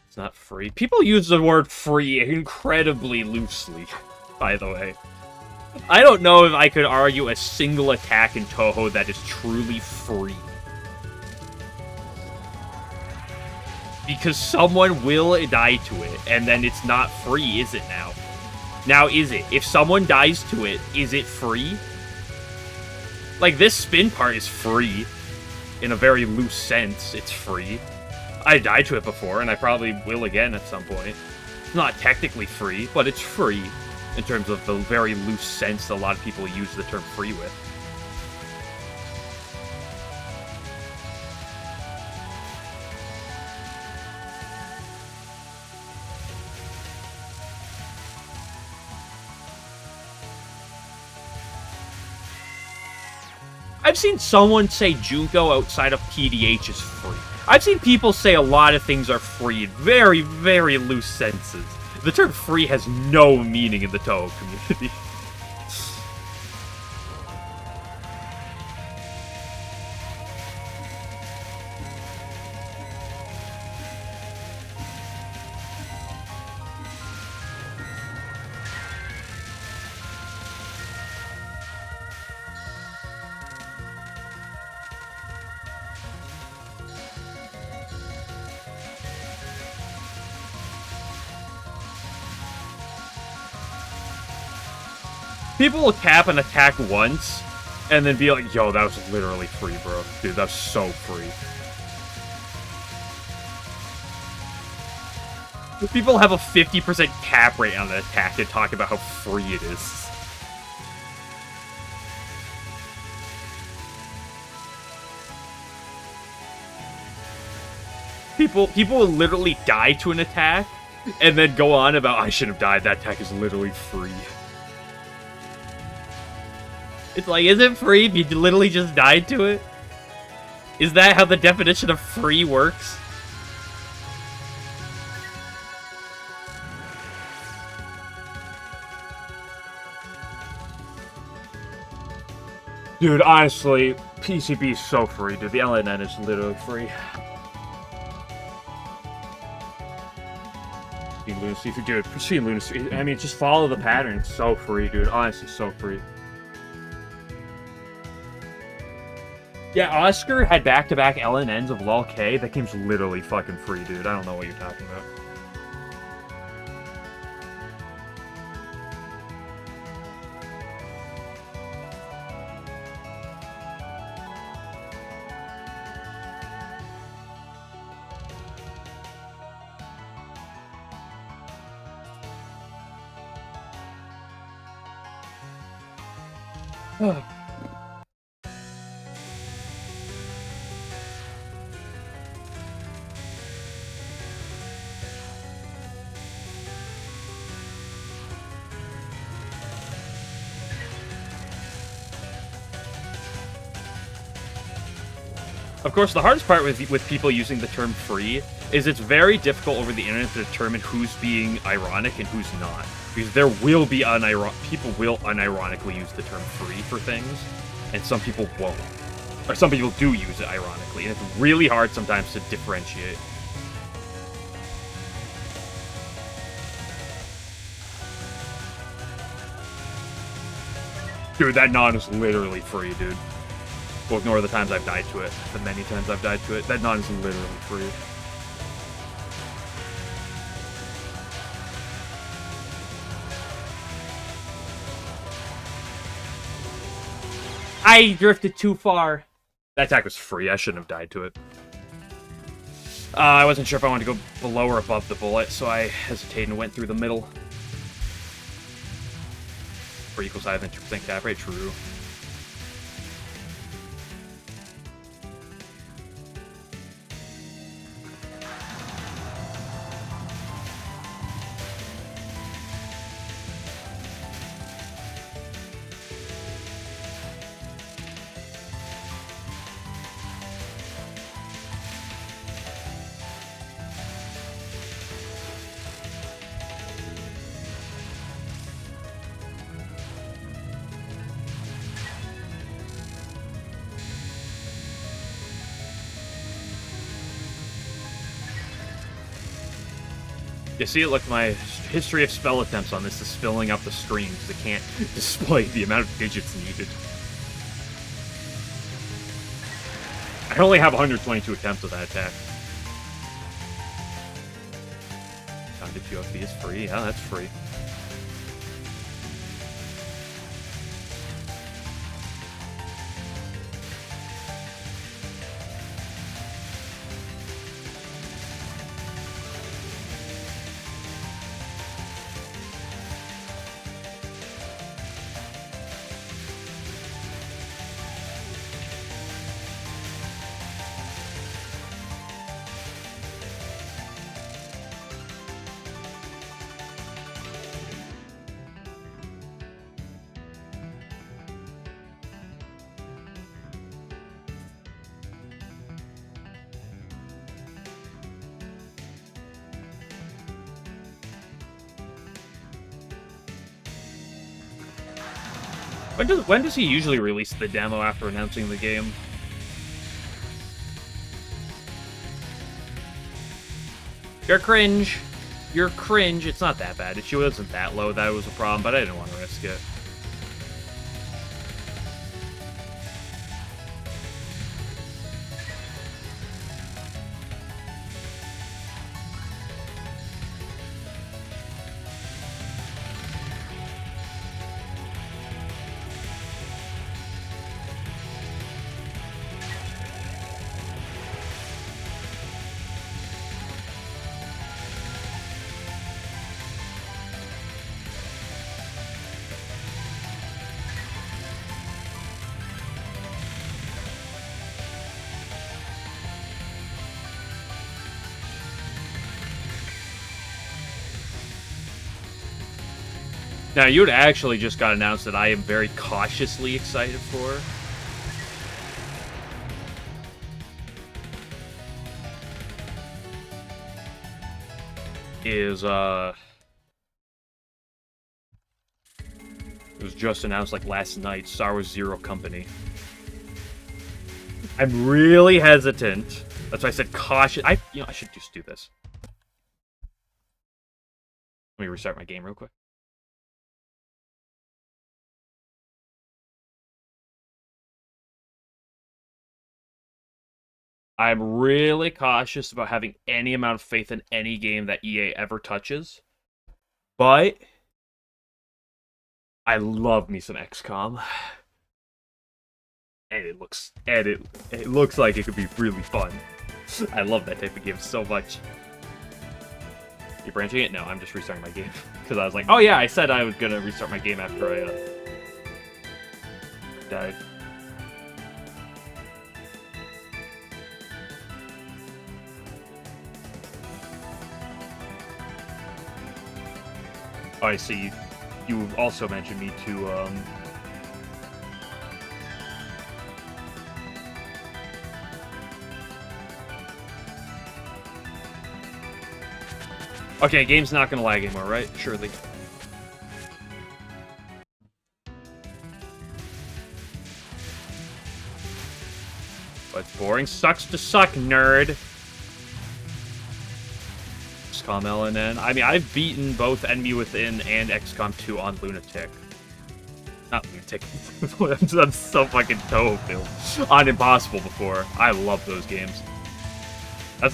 It's not free. People use the word free incredibly loosely, by the way. I don't know if I could argue a single attack in Touhou that is truly free. Because someone will die to it, and then it's not free, is it now? Now, is it? If someone dies to it, is it free? Like, this spin part is free. In a very loose sense, it's free. I died to it before, and I probably will again at some point. It's not technically free, but it's free in terms of the very loose sense that a lot of people use the term free with. I've seen someone say Junko outside of PDH is free. I've seen people say a lot of things are free in very, very loose senses. The term free has no meaning in the Touhou community. People will cap an attack once, and then be like, yo, that was literally free, bro. Dude, that's so free. People have a 50% cap rate on the attack and talk about how free it is. People will literally die to an attack and then go on about, I shouldn't have died, that attack is literally free. It's like, is it free if you literally just died to it? Is that how the definition of free works? Dude, honestly, PCB is so free, dude. The LNN is literally free. Lunacy, dude, Pristine Lunacy. I mean, just follow the pattern. It's so free, dude. Honestly, so free. Yeah, Oscar had back-to-back LNNs of LOL K. That game's literally fucking free, dude. I don't know what you're talking about. Of course, the hardest part with people using the term free is it's very difficult over the internet to determine who's being ironic and who's not. Because there will be people will unironically use the term free for things, and some people won't. Or some people do use it ironically, and it's really hard sometimes to differentiate. Dude, that non is literally free, dude. Well, ignore the times I've died to it. The many times I've died to it. That non is literally free. I drifted too far. That attack was free. I shouldn't have died to it. I wasn't sure if I wanted to go below or above the bullet, so I hesitated and went through the middle. For equals higher than 2% cap rate, true. You see it, look, my history of spell attempts on this is filling up the screen because it can't display the amount of digits needed. I only have 122 attempts of that attack. Founded QFB is free. Yeah, that's free. When does he usually release the demo after announcing the game? You're cringe. You're cringe. It's not that bad. It wasn't that low that it was a problem, but I didn't want to risk it. Now, you had actually just got announced that I am very cautiously excited for. It was just announced like last night, Star Wars Zero Company. I'm really hesitant. That's why I said cautious. I should just do this. Let me restart my game real quick. I'm really cautious about having any amount of faith in any game that EA ever touches. But I love me some XCOM. And it looks like it could be really fun. I love that type of game so much. You branching it? No, I'm just restarting my game. Because I was like, oh yeah, I said I was gonna restart my game after I died. Oh, I see. You also mentioned me to, Okay, game's not gonna lag anymore, right? Surely. But it's boring. Sucks to suck, nerd. XCOM LNN. I mean, I've beaten both Enemy Within and XCOM 2 on Lunatic. Not Lunatic. I'm so fucking Touhou filled. On Impossible before. I love those games. That's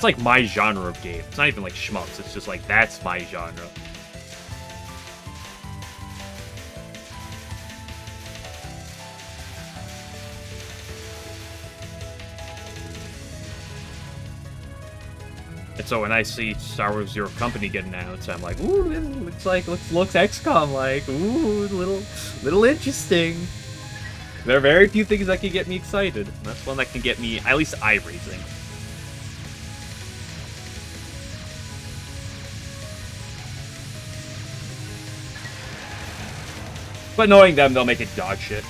like my genre of game. It's not even like schmucks. It's just like, that's my genre. And so when I see Star Wars Zero Company get announced, I'm like, ooh, it looks XCOM like, ooh, little interesting. There are very few things that can get me excited. And that's one that can get me at least eye-raising. But knowing them, they'll make it dog shit.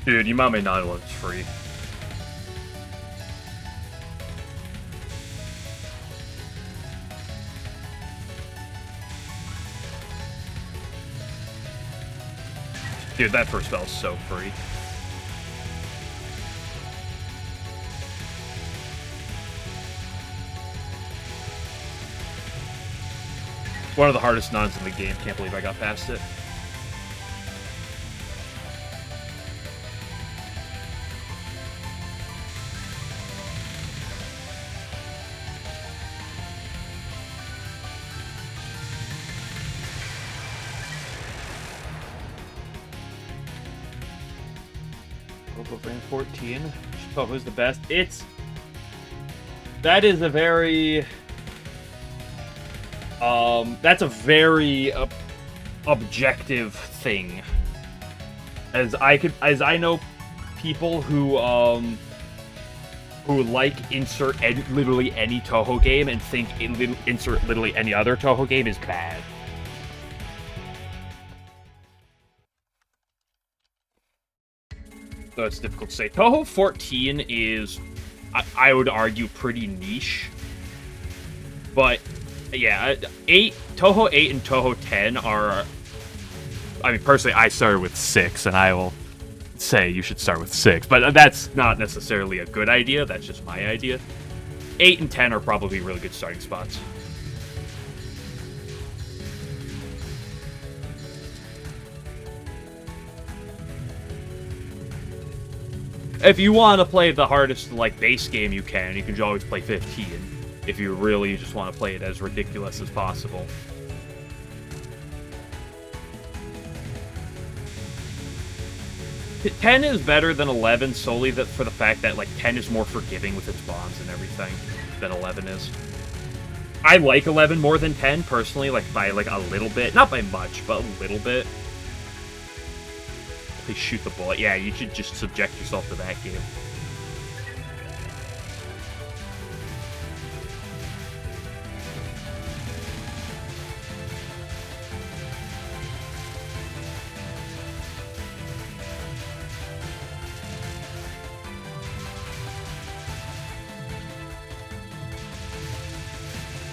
Dude, Yamame Nano is free. Dude, that first spell is so free. One of the hardest nuns in the game. Can't believe I got past it. Brand 14. Oh, who's the best? That is a very that's a very objective thing. As I know people who like insert literally any Touhou game and think insert literally any other Touhou game is bad. So it's difficult to say. Touhou 14 is, I would argue, pretty niche. But, yeah, Touhou 8 and Touhou 10 are... I mean, personally, I started with 6, and I will say you should start with 6. But that's not necessarily a good idea, that's just my idea. 8 and 10 are probably really good starting spots. If you want to play the hardest, like, base game you can always play 15. If you really just want to play it as ridiculous as possible. T 10 is better than 11 solely for the fact that, like, 10 is more forgiving with its bombs and everything than 11 is. I like 11 more than 10, personally, like, by, like, a little bit. Not by much, but a little bit. Please shoot the bullet. Yeah, you should just subject yourself to that game.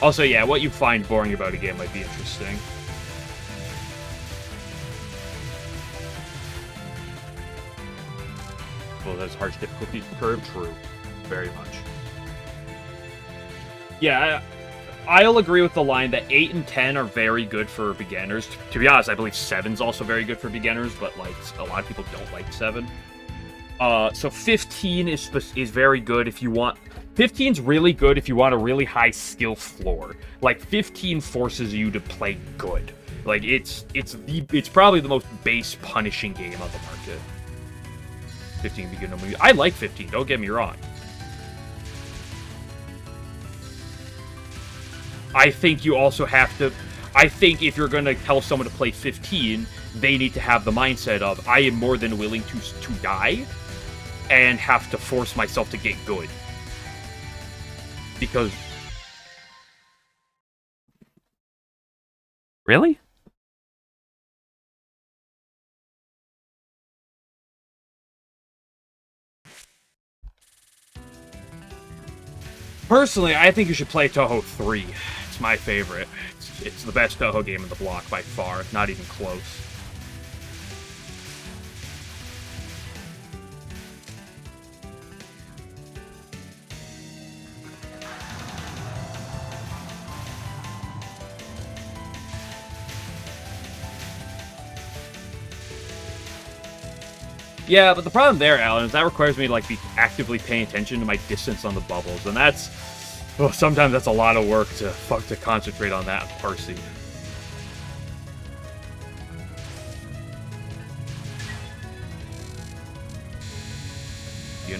Also, yeah, what you find boring about a game might be interesting. Well, that's hard difficulty curve. True. Very much. Yeah, I'll agree with the line that 8 and 10 are very good for beginners. To be honest, I believe 7's also very good for beginners, but, like, a lot of people don't like 7. So 15 is very good if you want... 15's really good if you want a really high skill floor. Like, 15 forces you to play good. Like, it's probably the most base punishing game on the market. 15 beginner movie. I like 15, don't get me wrong. I think you also have to... I think if you're going to tell someone to play 15, they need to have the mindset of, I am more than willing to die and have to force myself to get good. Because... Really? Personally, I think you should play Touhou 3. It's my favorite. It's the best Touhou game in the block by far, not even close. Yeah, but the problem there, Alan, is that requires me to, like, be actively paying attention to my distance on the bubbles, and that's... Well, sometimes that's a lot of work to concentrate on that and parsing.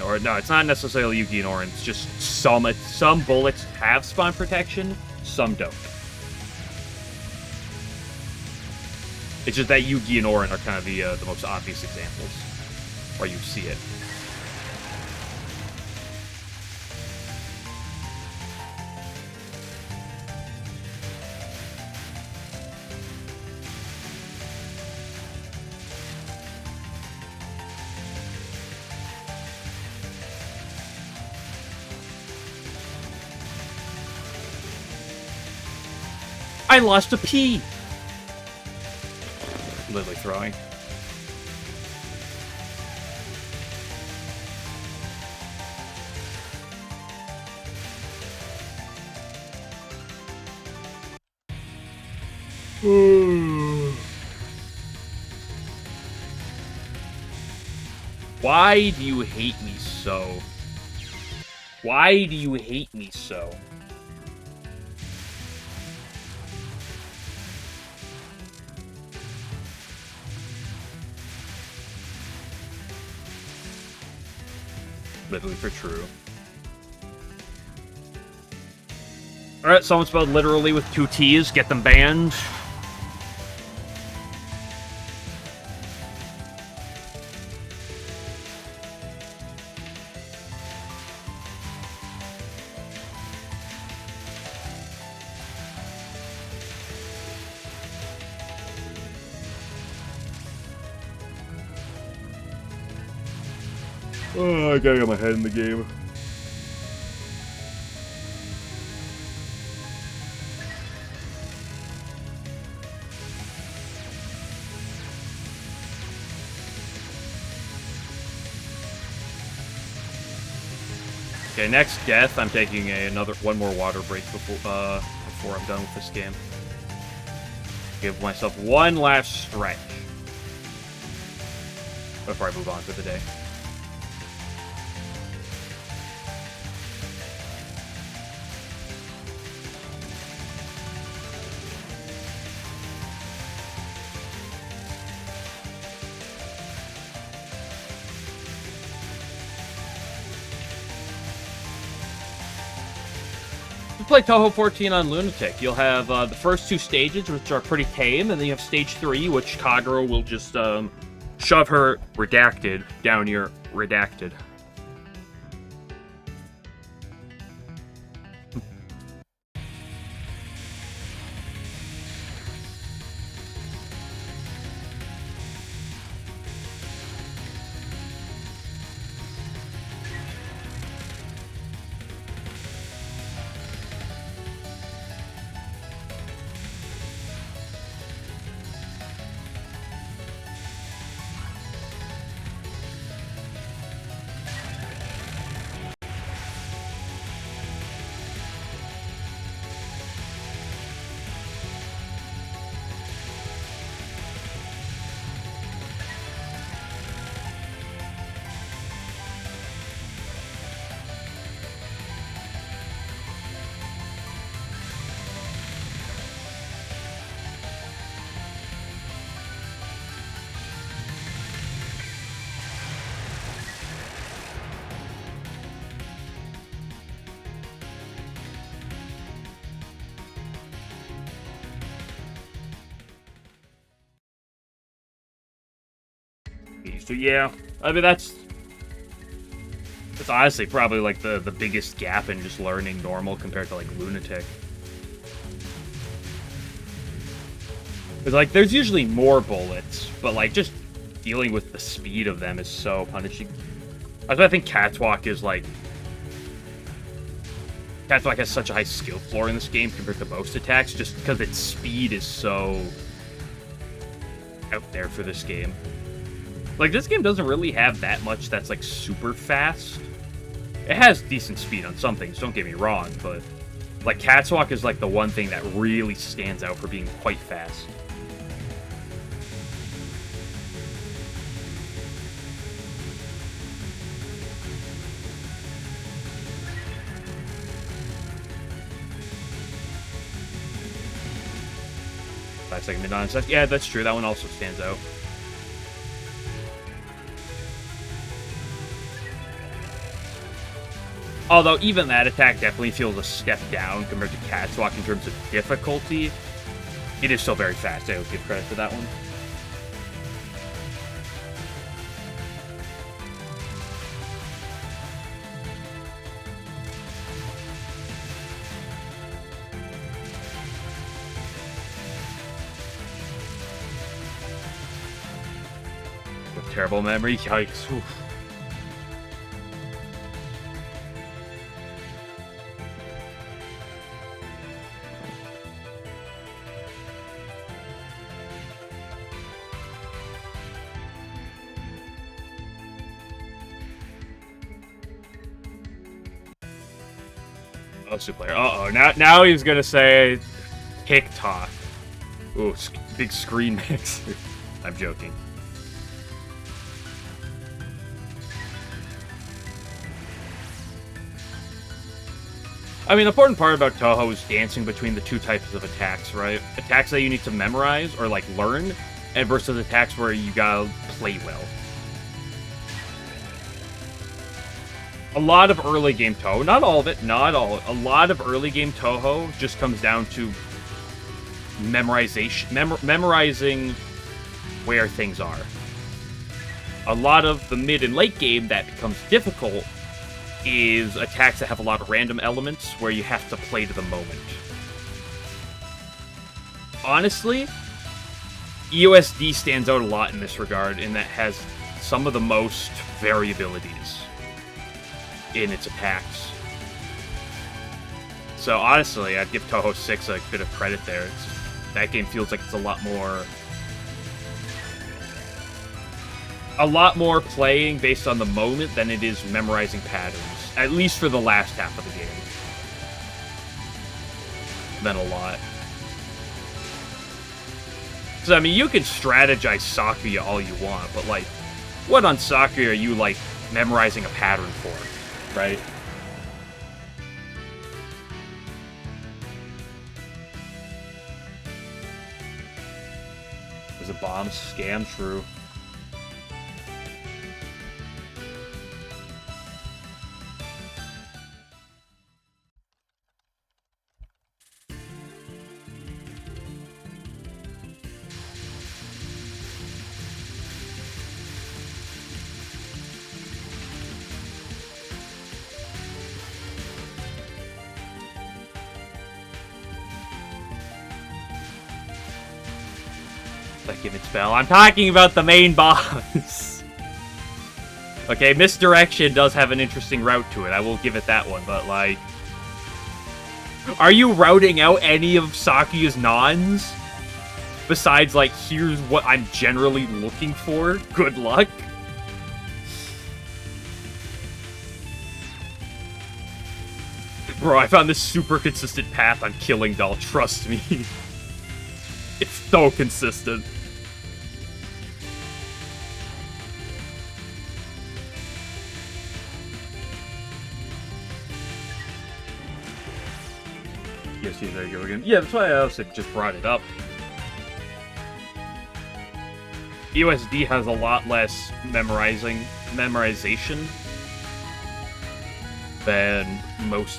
Or no, it's not necessarily Yugi and Orin. It's just some bullets have spawn protection, some don't. It's just that Yugi and Orin are kind of the most obvious examples where you see it. I lost a pea! Literally throwing. Why do you hate me so? Why do you hate me so? Literally for true. Alright, someone spelled literally with 2 T's. Get them banned. Oh, I gotta get my head in the game. Okay, next death, I'm taking one more water break before I'm done with this game. Give myself one last stretch before I move on for the day. You play Touhou 14 on Lunatic. You'll have the first 2 stages, which are pretty tame, and then you have stage 3, which Kagero will just shove her redacted down your redacted. So yeah, I mean that's honestly probably like the biggest gap in just learning normal compared to like Lunatic. Because like there's usually more bullets, but like just dealing with the speed of them is so punishing. That's why I think Catwalk is like Catwalk has such a high skill floor in this game compared to most attacks, just because its speed is so out there for this game. Like, this game doesn't really have that much that's, like, super fast. It has decent speed on some things, don't get me wrong, but, like, Catwalk is, like, the one thing that really stands out for being quite fast. Five-second mid-on. Yeah, that's true. That one also stands out. Although, even that attack definitely feels a step down compared to Catwalk in terms of difficulty. It is still very fast. I will give credit for that one. With terrible memory. Yikes. Oof. Player. Uh-oh. Now he's gonna say TikTok. Ooh, big screen mix. I'm joking. I mean, the important part about Touhou is dancing between the 2 types of attacks, right? Attacks that you need to memorize or, like, learn, and versus attacks where you gotta play well. A lot of early game Touhou, not all of it, not all, a lot of early game Touhou just comes down to memorization, memorizing where things are. A lot of the mid and late game that becomes difficult is attacks that have a lot of random elements where you have to play to the moment. Honestly, EOSD stands out a lot in this regard, in that it has some of the most variabilities in its attacks. So honestly, I'd give Touhou 6 a bit of credit there. That game feels like it's a lot more playing based on the moment than it is memorizing patterns, at least for the last half of the game. Than a lot. So I mean, you can strategize Sakuya all you want, but like, what on Sakuya are you like memorizing a pattern for? Right? Was a bomb scam true? Second spell. I'm talking about the main boss. Okay, Misdirection does have an interesting route to it. I will give it that one, but like... Are you routing out any of Sakuya's nons? Besides, like, here's what I'm generally looking for? Good luck. Bro, I found this super consistent path on Killing Doll, trust me. It's so consistent. Yes, there you go again. Yeah, that's why I also just brought it up. USD has a lot less memorization than most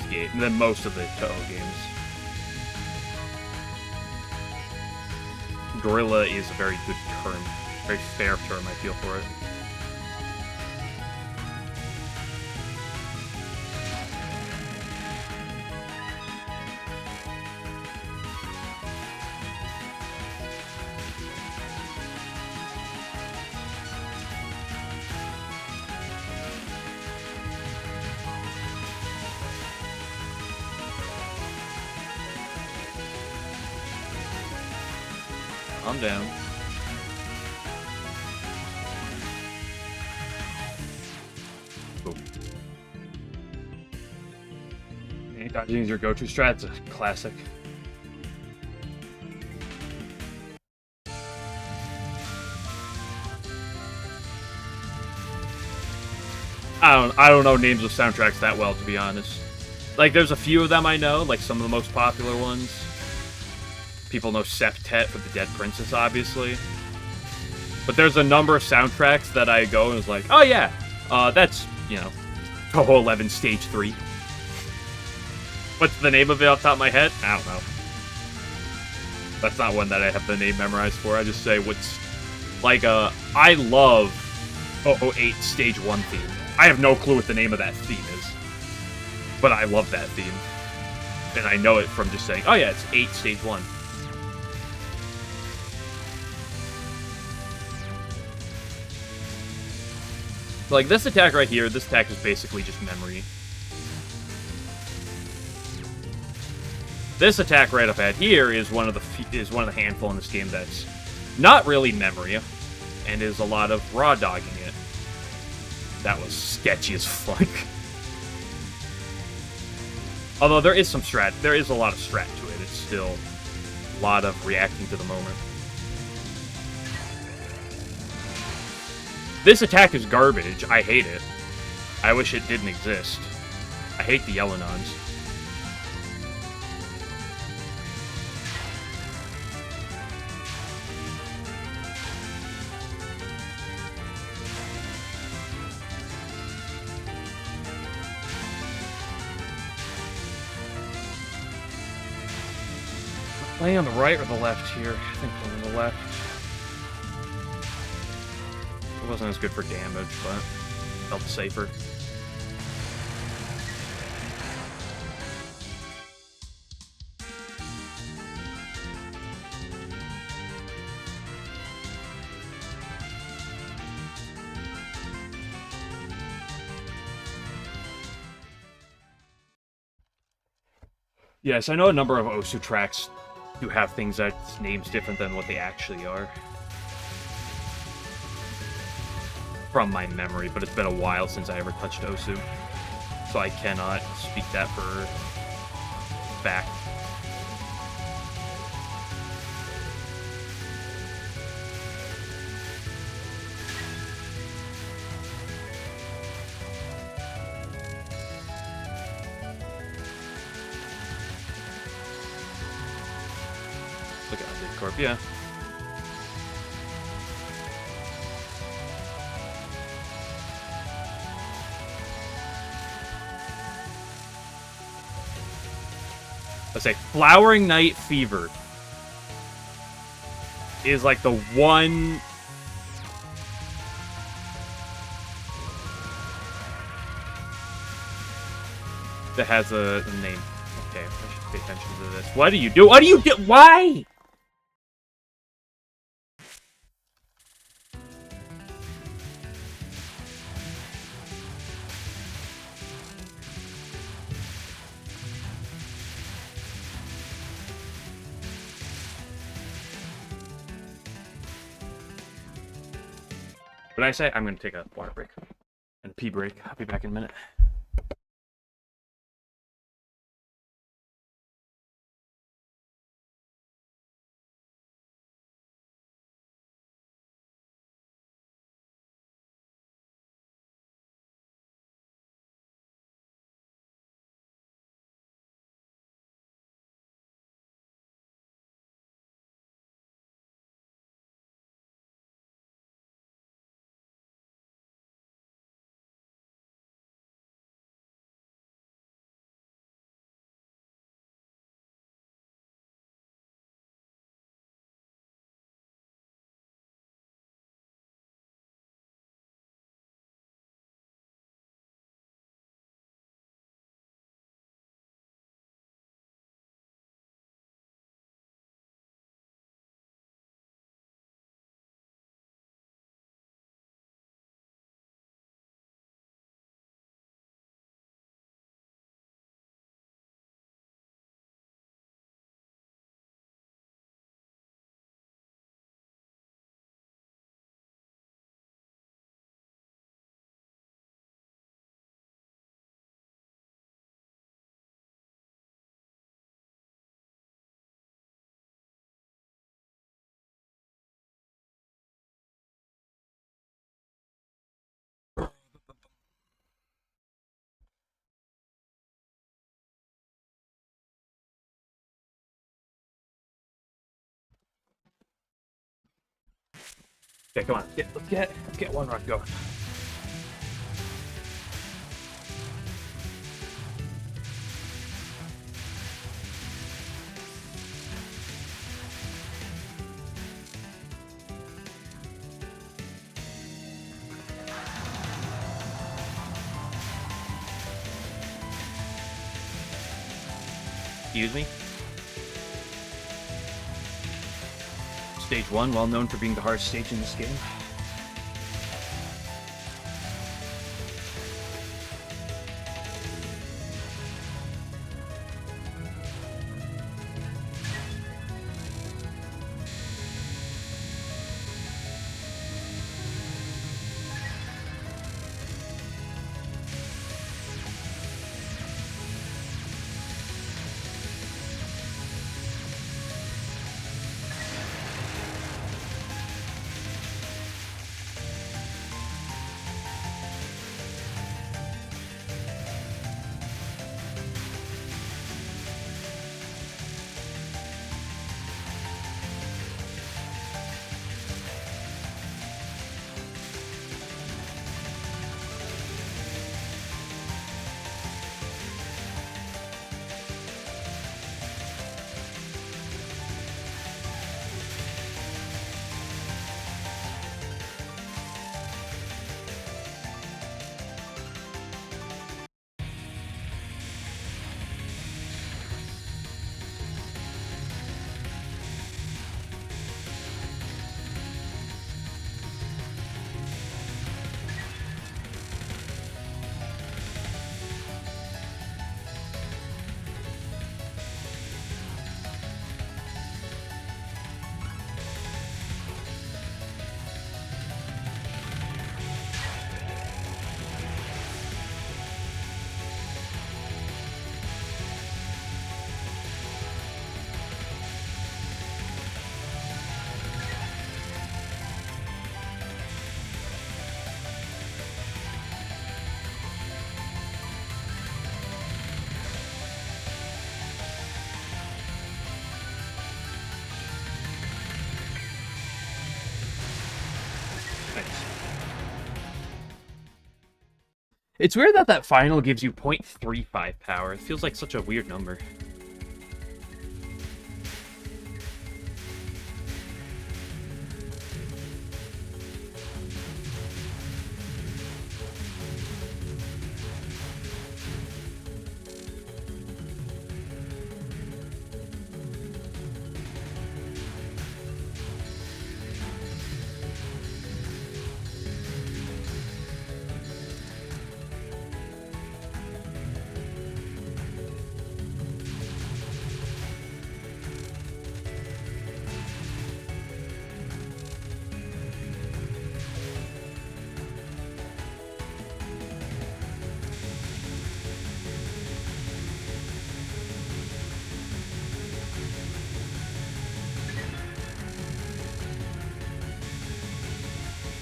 of the Touhou games. Gorilla is a very good term, very fair term, I feel, for it. I'm down. Cool. Any dodging is your go-to strat? It's a classic. I don't know names of soundtracks that well, to be honest. Like, there's a few of them I know, like some of the most popular ones. People know Septet for the Dead Princess, obviously. But there's a number of soundtracks that I go and is like, oh yeah, that's, you know, Touhou 11 Stage 3. What's the name of it off the top of my head? I don't know. That's not one that I have the name memorized for. I just say what's... Like, I love Touhou 8 Stage 1 theme. I have no clue what the name of that theme is. But I love that theme. And I know it from just saying, oh yeah, it's 8 Stage 1. Like, this attack right here, this attack is basically just memory. This attack right up at here is one of the handful in this game that's not really memory, and is a lot of raw dogging it. That was sketchy as fuck. Although there is some strat, there is a lot of strat to it. It's still a lot of reacting to the moment. This attack is garbage. I hate it. I wish it didn't exist. I hate the LNNs. Playing on the right or the left here? I think playing on the left. It wasn't as good for damage, but felt safer. Yes, I know a number of Osu tracks do have things that's names different than what they actually are. From my memory, but it's been a while since I ever touched Osu. So I cannot speak that for fact. Look at the corp, yeah. Let's say Flowering Night Fever is like the one that has a name. Okay, I should pay attention to this. What do you do? What do you do? Why? What did I say? I'm going to take a water break and a pee break. I'll be back in a minute. Okay, come on. Let's get one run going. Excuse me? Stage 1, well known for being the hardest stage in this game. It's weird that that final gives you 0.35 power. It feels like such a weird number.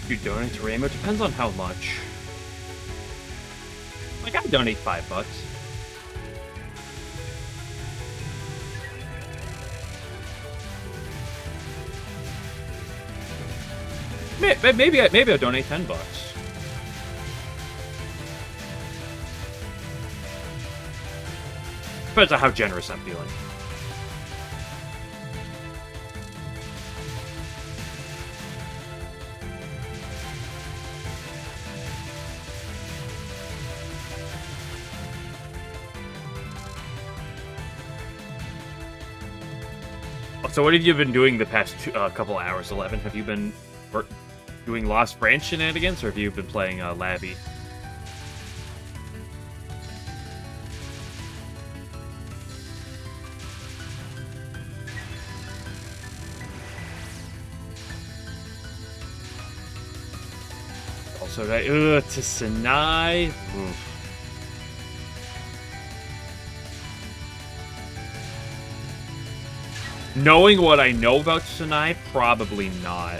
You donate to Rainbow? Depends on how much. Like, I donate $5. Maybe I'll donate $10. Depends on how generous I'm feeling. So what have you been doing the past couple hours, 11? Have you been doing Lost Branch shenanigans, or have you been playing Labby? Also, to Sinai. Oof. Knowing what I know about Sinai, probably not.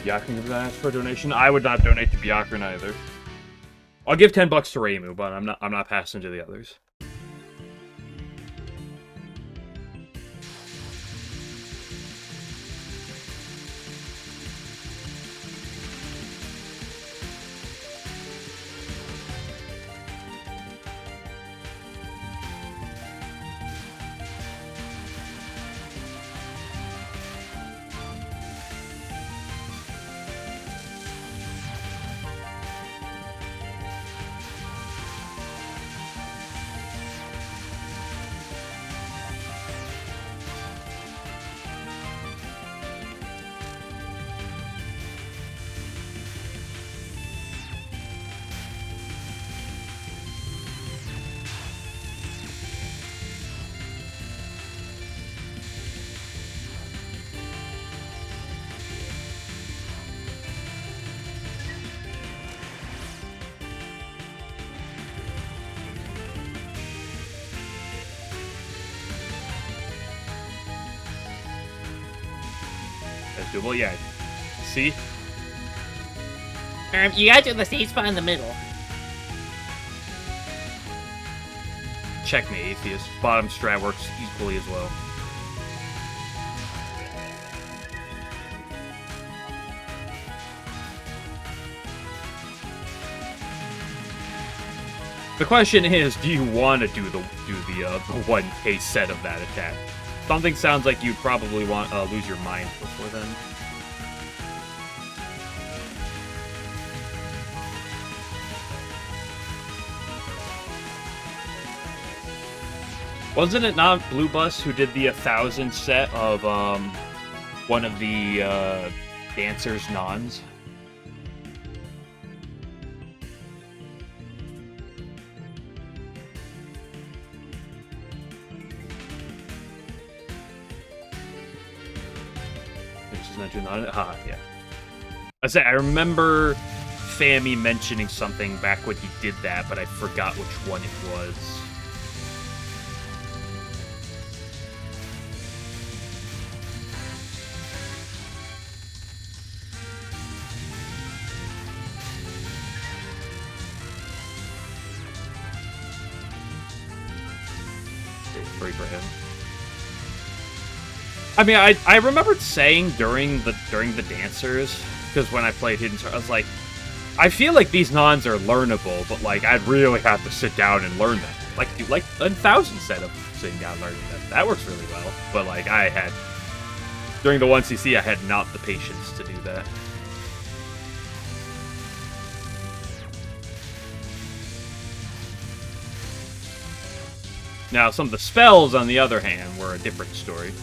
Byakuran would ask for a donation. I would not donate to Byakuran either. I'll give $10 to Reimu, but I'm not passing to the others. That's doable, yeah. See? You gotta do the safe spot in the middle. Checkmate, Atheist. Bottom strat works equally as well. The question is, do you want to do the 1K set of that attack? Something sounds like you probably want lose your mind before then. Wasn't it not Blue Bus who did the 1,000 set of one of the Dancer's Nons? Yeah. I remember Fammy mentioning something back when he did that, but I forgot which one it was. Free for him. I mean, I remembered saying during the dancers, because when I played Hidden Star, I was like, I feel like these nons are learnable, but like I'd really have to sit down and learn them. Like 1,000 said of sitting down and learning them. That works really well. But like I had during the 1cc, I had not the patience to do that. Now, some of the spells, on the other hand, were a different story.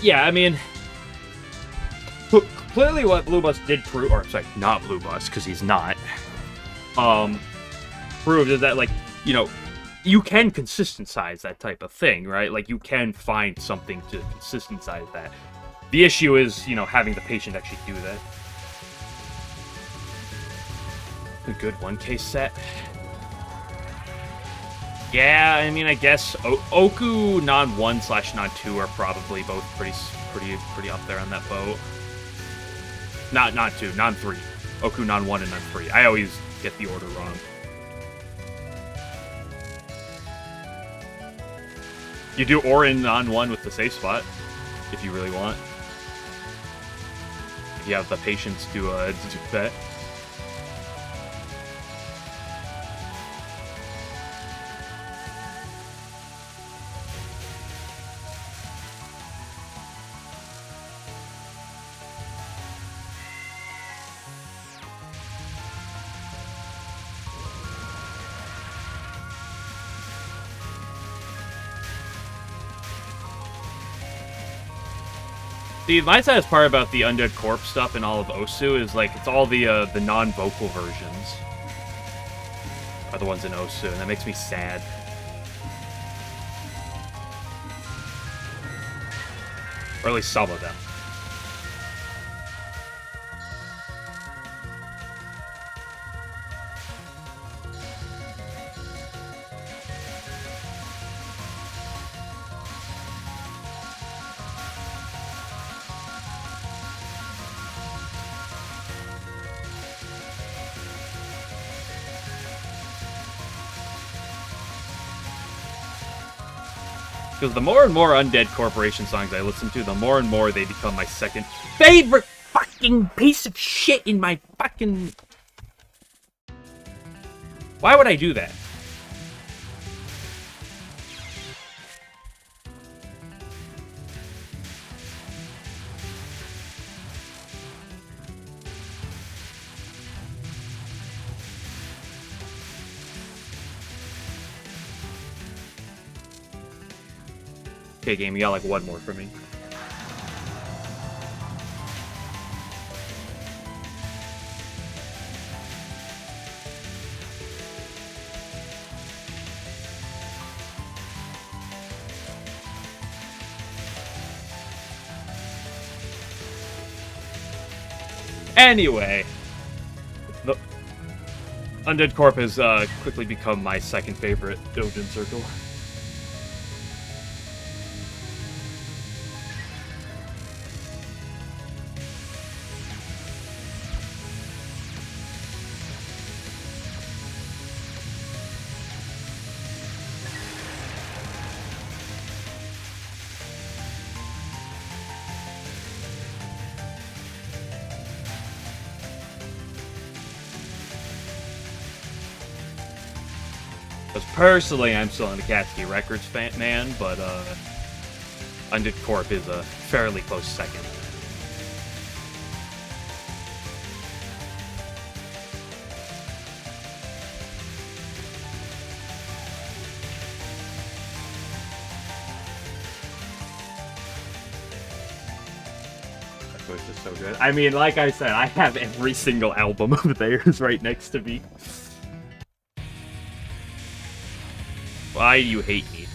Yeah, I mean, clearly what Blue Bus did prove, or sorry, not Blue Bus, because he's not, proved is that, like, you know, you can consistent size that type of thing, right? Like, you can find something to consistent size that. The issue is, you know, having the patient actually do that. A good 1K set. Yeah, I mean, I guess Oku non 1 / non 2 are probably both pretty up there on that boat. Not non 2, non 3. Oku non 1 and non 3. I always get the order wrong. You do Orin non 1 with the safe spot if you really want. If you have the patience to do that. The my saddest part about the Undead Corpse stuff in all of Osu is, like, it's all the non-vocal versions are the ones in Osu, and that makes me sad. Or at least some of them. Because the more and more Undead Corporation songs I listen to, the more and more they become my second favorite fucking piece of shit in my fucking... Why would I do that? Okay, game, you got like one more for me. Anyway, the Undead Corp has quickly become my second favorite Dojin Circle. Because personally, I'm still an Akatsuki Records man, but Undead Corp is a fairly close second. Bush is so good. I mean, like I said, I have every single album of theirs right next to me. Why do you hate me?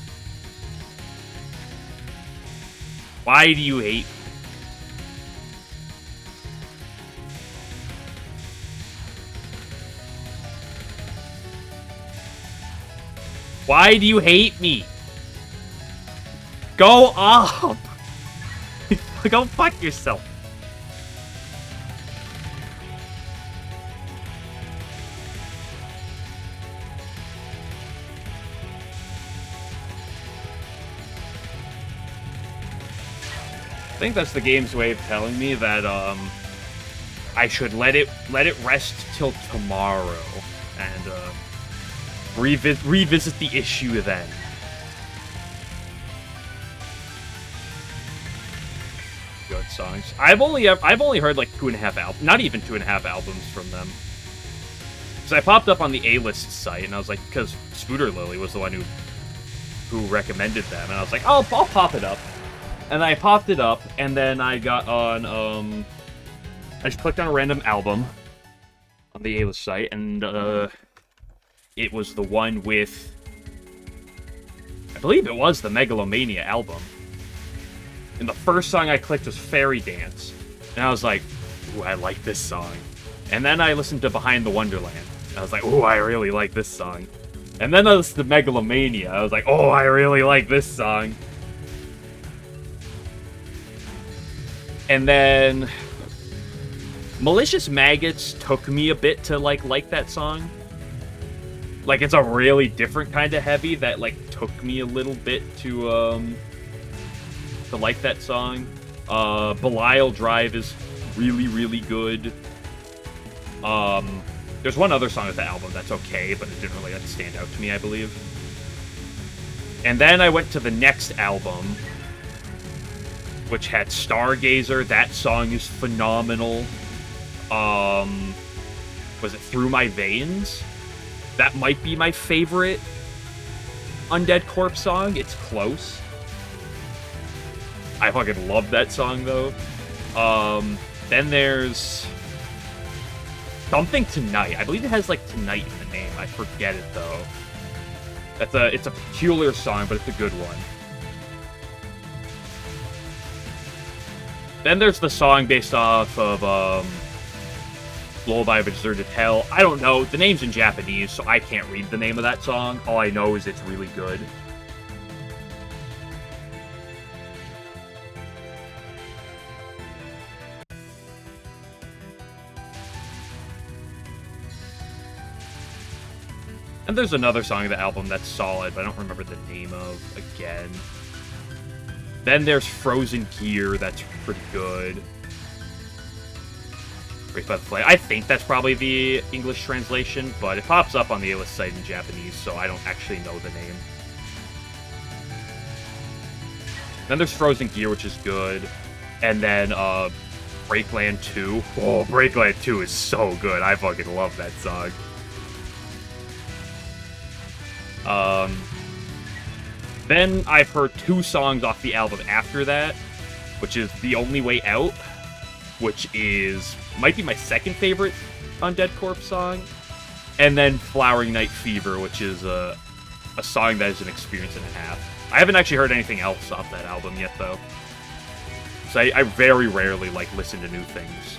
Why do you hate me? Why do you hate me? Go up! Go fuck yourself. I think that's the game's way of telling me that I should let it rest till tomorrow and revisit the issue then. Good songs. I've only heard like 2.5 albums, not even 2.5 albums from them. Because I popped up on the A-list site and I was like, because Scooter Lily was the one who recommended them, and I was like, oh, I'll pop it up. And I popped it up, and then I got on, I just clicked on a random album on the A-list site, and, it was the one with, I believe it was the Megalomania album. And the first song I clicked was Fairy Dance. And I was like, ooh, I like this song. And then I listened to Behind the Wonderland. And I was like, ooh, I really like this song. And then I listened to Megalomania. I was like, oh, I really like this song. And then Malicious Maggots took me a bit to like that song. Like, it's a really different kind of heavy that like took me a little bit to like that song. Belial Drive is really, really good. There's one other song of the album that's okay, but it didn't really stand out to me, I believe. And then I went to the next album, which had Stargazer. That song is phenomenal. Was it Through My Veins? That might be my favorite Undead Corpse song. It's close. I fucking love that song, though. Then there's Something Tonight. I believe it has, like, Tonight in the name. I forget it, though. It's a peculiar song, but it's a good one. Then there's the song based off of, Lullaby of a Deserted Hell. I don't know. The name's in Japanese, so I can't read the name of that song. All I know is it's really good. And there's another song of the album that's solid, but I don't remember the name of again. Then there's Frozen Gear, that's pretty good. Raised by the Flame. I think that's probably the English translation, but it pops up on the A-list site in Japanese, so I don't actually know the name. Then there's Frozen Gear, which is good. And then, Breakland 2. Oh, Breakland 2 is so good. I fucking love that song. Then I've heard 2 songs off the album after that, which is The Only Way Out, which might be my second favorite Undead Corpse song, and then Flowering Night Fever, which is a song that is an experience and a half. I haven't actually heard anything else off that album yet, though. So I very rarely, like, listen to new things.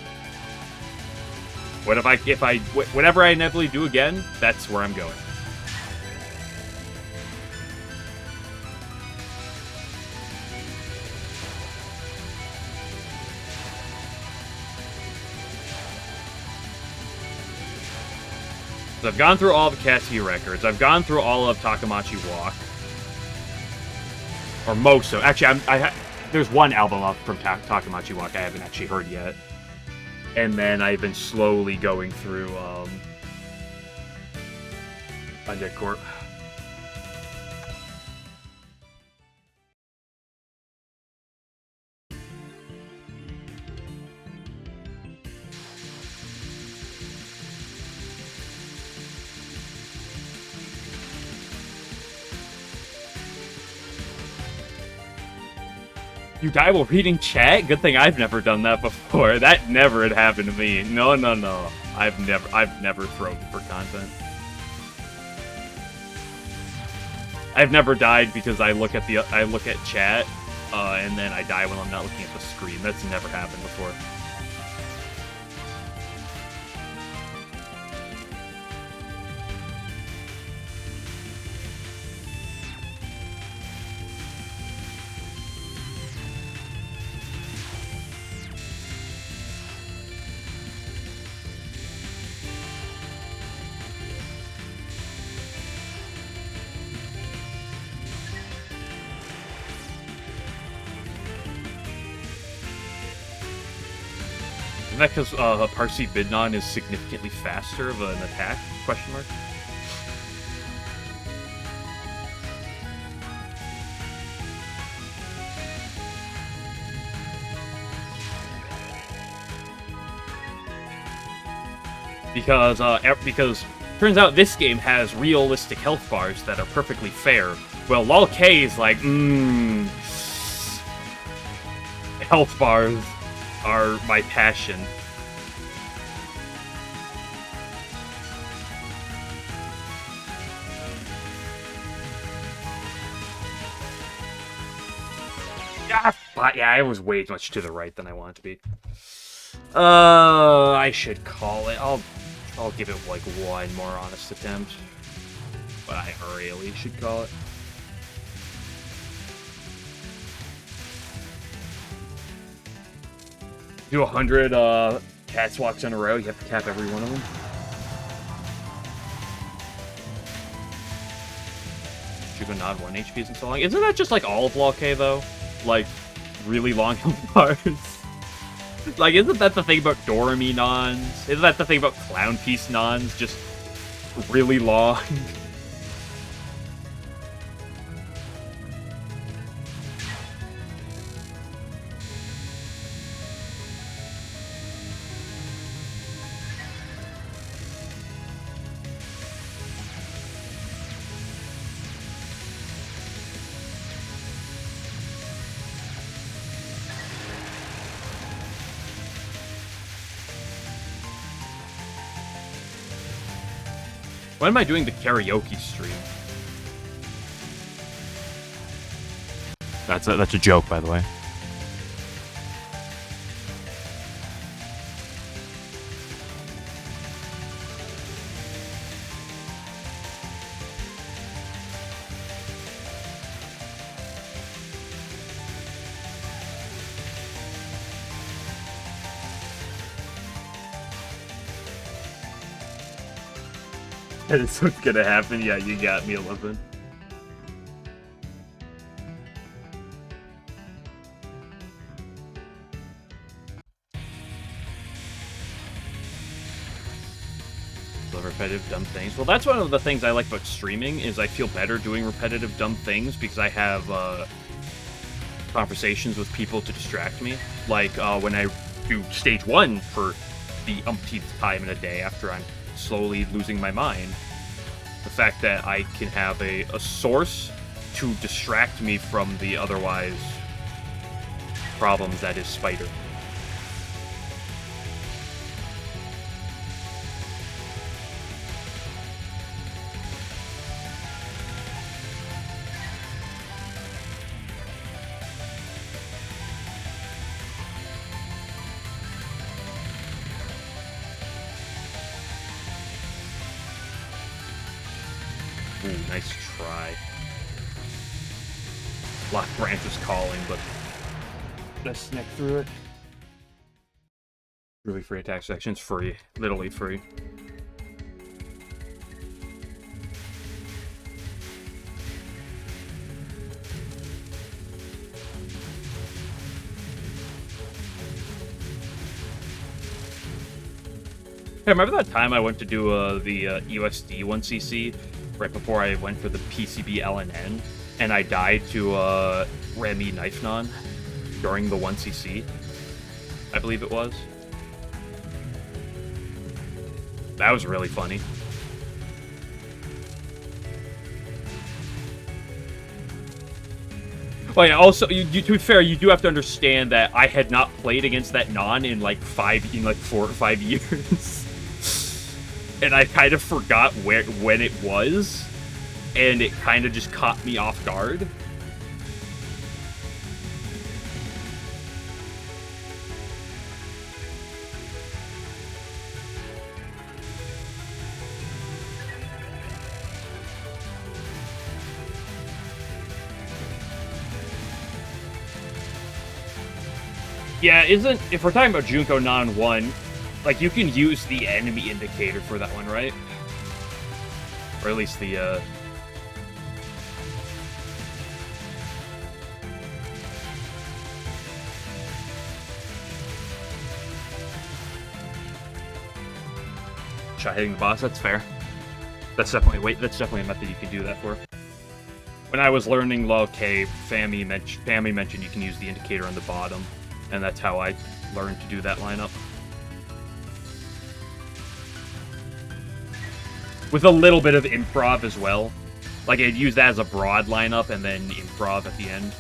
Whatever I inevitably do again, that's where I'm going. So I've gone through all of Katsuya records. I've gone through all of Takamachi Walk. Or most of. Actually, there's one album up from Takamachi Walk I haven't actually heard yet. And then I've been slowly going through Undead Corp. You die while reading chat? Good thing I've never done that before. That never had happened to me. No, no, no. I've never thrown for content. I've never died because I look at chat, and then I die when I'm not looking at the screen. That's never happened before. Is that because Parsi Bidnon is significantly faster of an attack? Question mark. Because turns out this game has realistic health bars that are perfectly fair. Well, Lol K is like, health bars are my passion. Yeah, I was way much to the right than I wanted to be. I should call it. I'll give it like one more honest attempt, but I really should call it. Do 100 cats walks in a row. You have to cap every one of them. Should go nod 1 HP isn't so long. Isn't that just like all of Law K though? Like really long health bars. Like, isn't that the thing about Dorami nons? Isn't that the thing about Clown Piece nons? Just really long. When am I doing the karaoke stream? That's a joke, by the way. That is what's gonna happen. Yeah, you got me, 11. The repetitive dumb things. Well, that's one of the things I like about streaming, is I feel better doing repetitive dumb things because I have conversations with people to distract me. Like when I do stage 1 for the umpteenth time in a day after I'm slowly losing my mind. The fact that I can have a source to distract me from the otherwise problems that is Spider. Ooh, nice try. Block Branch was calling, but I sneak through it. Really free attack section's free. Literally free. Hey, remember that time I went to do the USD 1cc right before I went for the PCB LNN, and I died to Remy Knife Non during the 1cc? I believe it was. That was really funny. Well, yeah, also, to be fair, you do have to understand that I had not played against that non in like 4 or 5 years. And I kind of forgot when it was, and it kind of just caught me off guard. Yeah, if we're talking about Junko Non 1, like, you can use the enemy indicator for that one, right? Or at least the, Try hitting the boss, that's fair. That's definitely a method you can do that for. When I was learning Law K, Fami mentioned you can use the indicator on the bottom, and that's how I learned to do that lineup. With a little bit of improv as well. Like, I'd use that as a broad lineup and then improv at the end.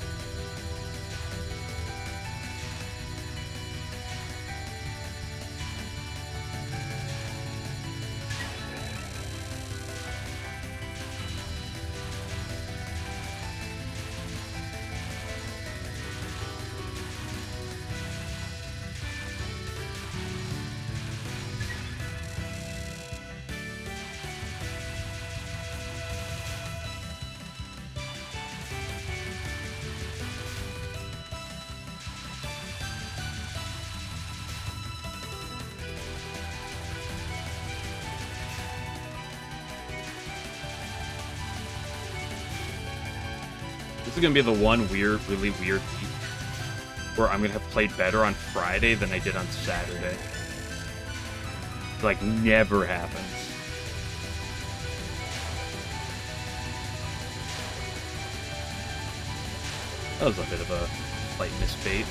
This is gonna be the one really weird week where I'm gonna have played better on Friday than I did on Saturday. Like, never happens. That was a bit of a slight misbait.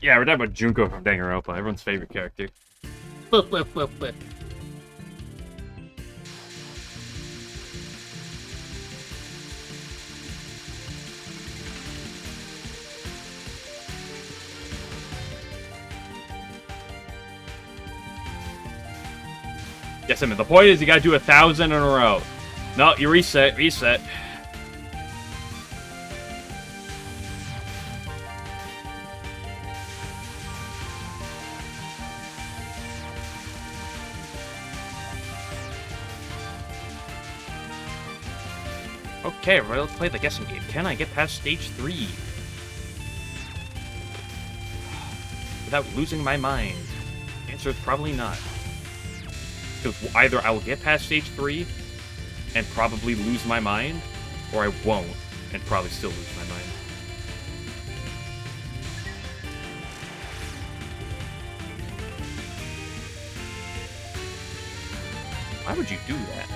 Yeah, we're talking about Junko from Danganronpa, everyone's favorite character. Boop, boop, boop, boop. Yes, I mean, the point is you gotta do 1,000 in a row. No, you reset. Okay, let's play the guessing game. Can I get past stage 3? Without losing my mind? The answer is probably not. Because either I will get past stage 3 and probably lose my mind, or I won't and probably still lose my mind. Why would you do that?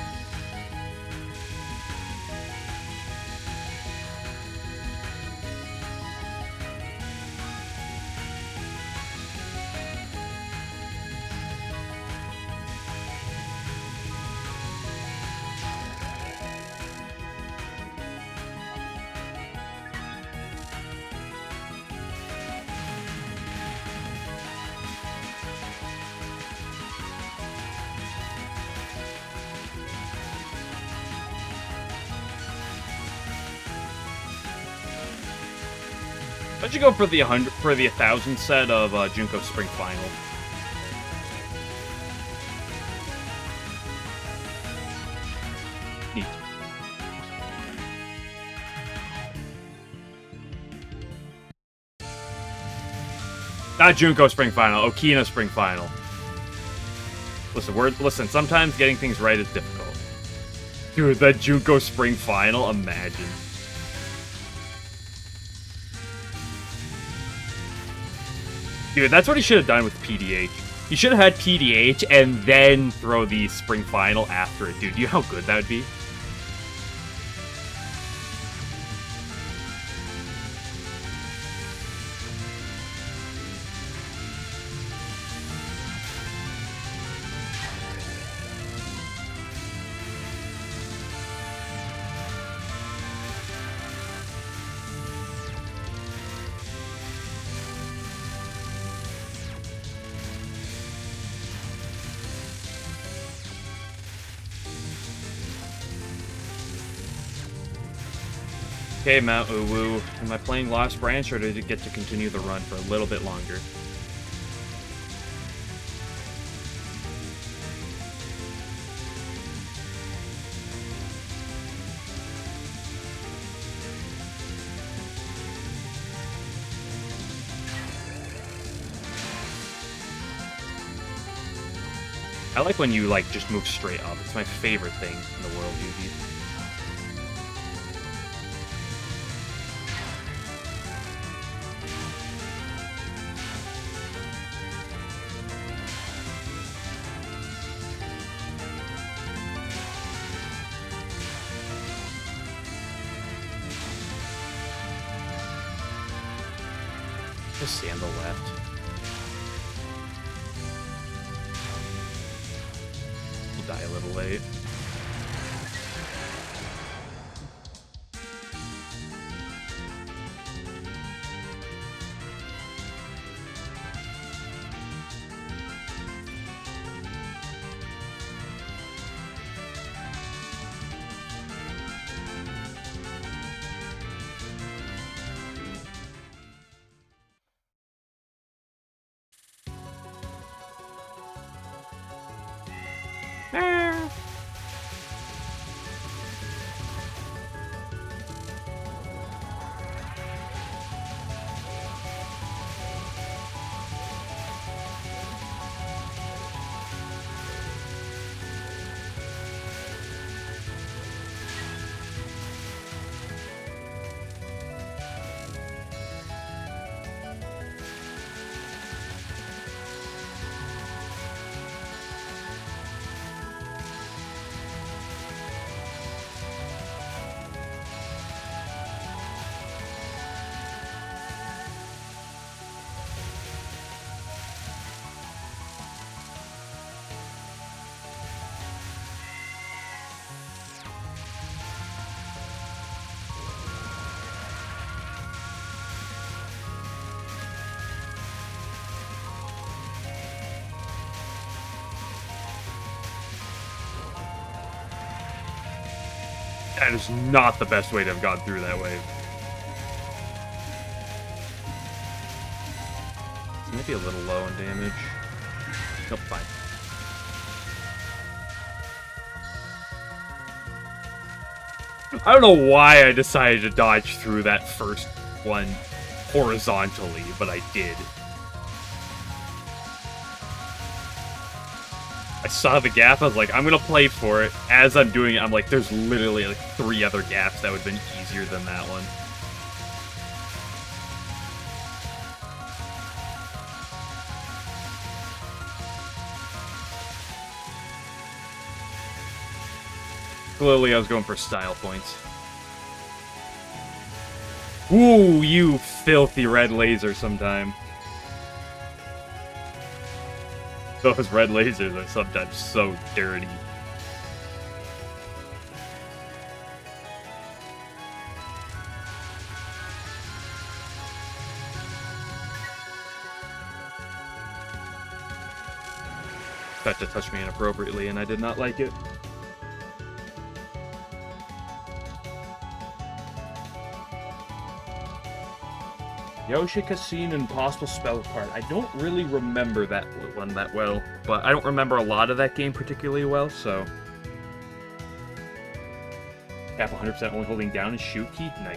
Why'd you go for the 1,000 set of Junko Spring Final? Neat. Not Junko Spring Final, Okina Spring Final. Listen, sometimes getting things right is difficult. Dude, that Junko Spring Final, imagine. Dude, that's what he should have done with PDH. You should have had PDH and then throw the spring final after it, dude. Do you know how good that would be? Okay, Mount Uwu. Am I playing Lost Branch, or did it get to continue the run for a little bit longer? I like when you, like, just move straight up. It's my favorite thing in the world, Yugi. Just stay on the left. We'll die a little late. That is not the best way to have gone through that wave. It might be a little low in damage. Nope, fine. I don't know why I decided to dodge through that first one horizontally, but I did. I saw the gap, I was like, I'm gonna play for it. As I'm doing it, I'm like, there's literally like 3 other gaps that would have been easier than that one. Clearly, I was going for style points. Ooh, you filthy red laser sometime. Those red lasers are sometimes so dirty. Tried to touch me inappropriately, and I did not like it. Yoshika Scene and Possible Spell Card. I don't really remember that one that well, but I don't remember a lot of that game particularly well, so... Tap 100% only holding down and shoot key? Nice.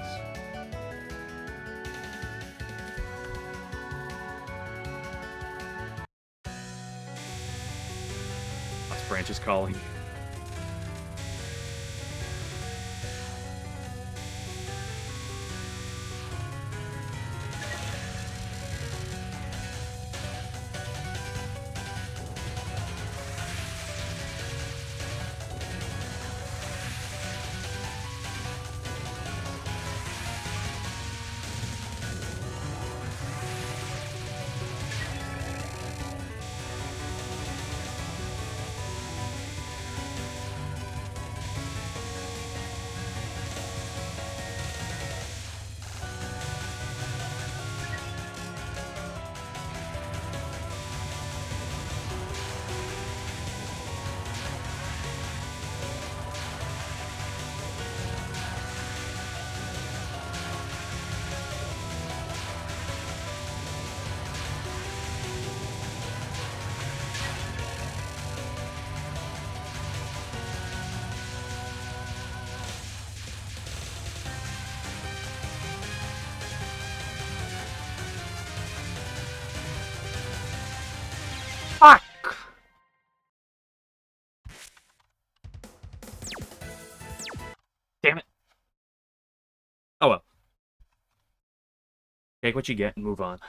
Lost Branch is calling. Take what you get and move on.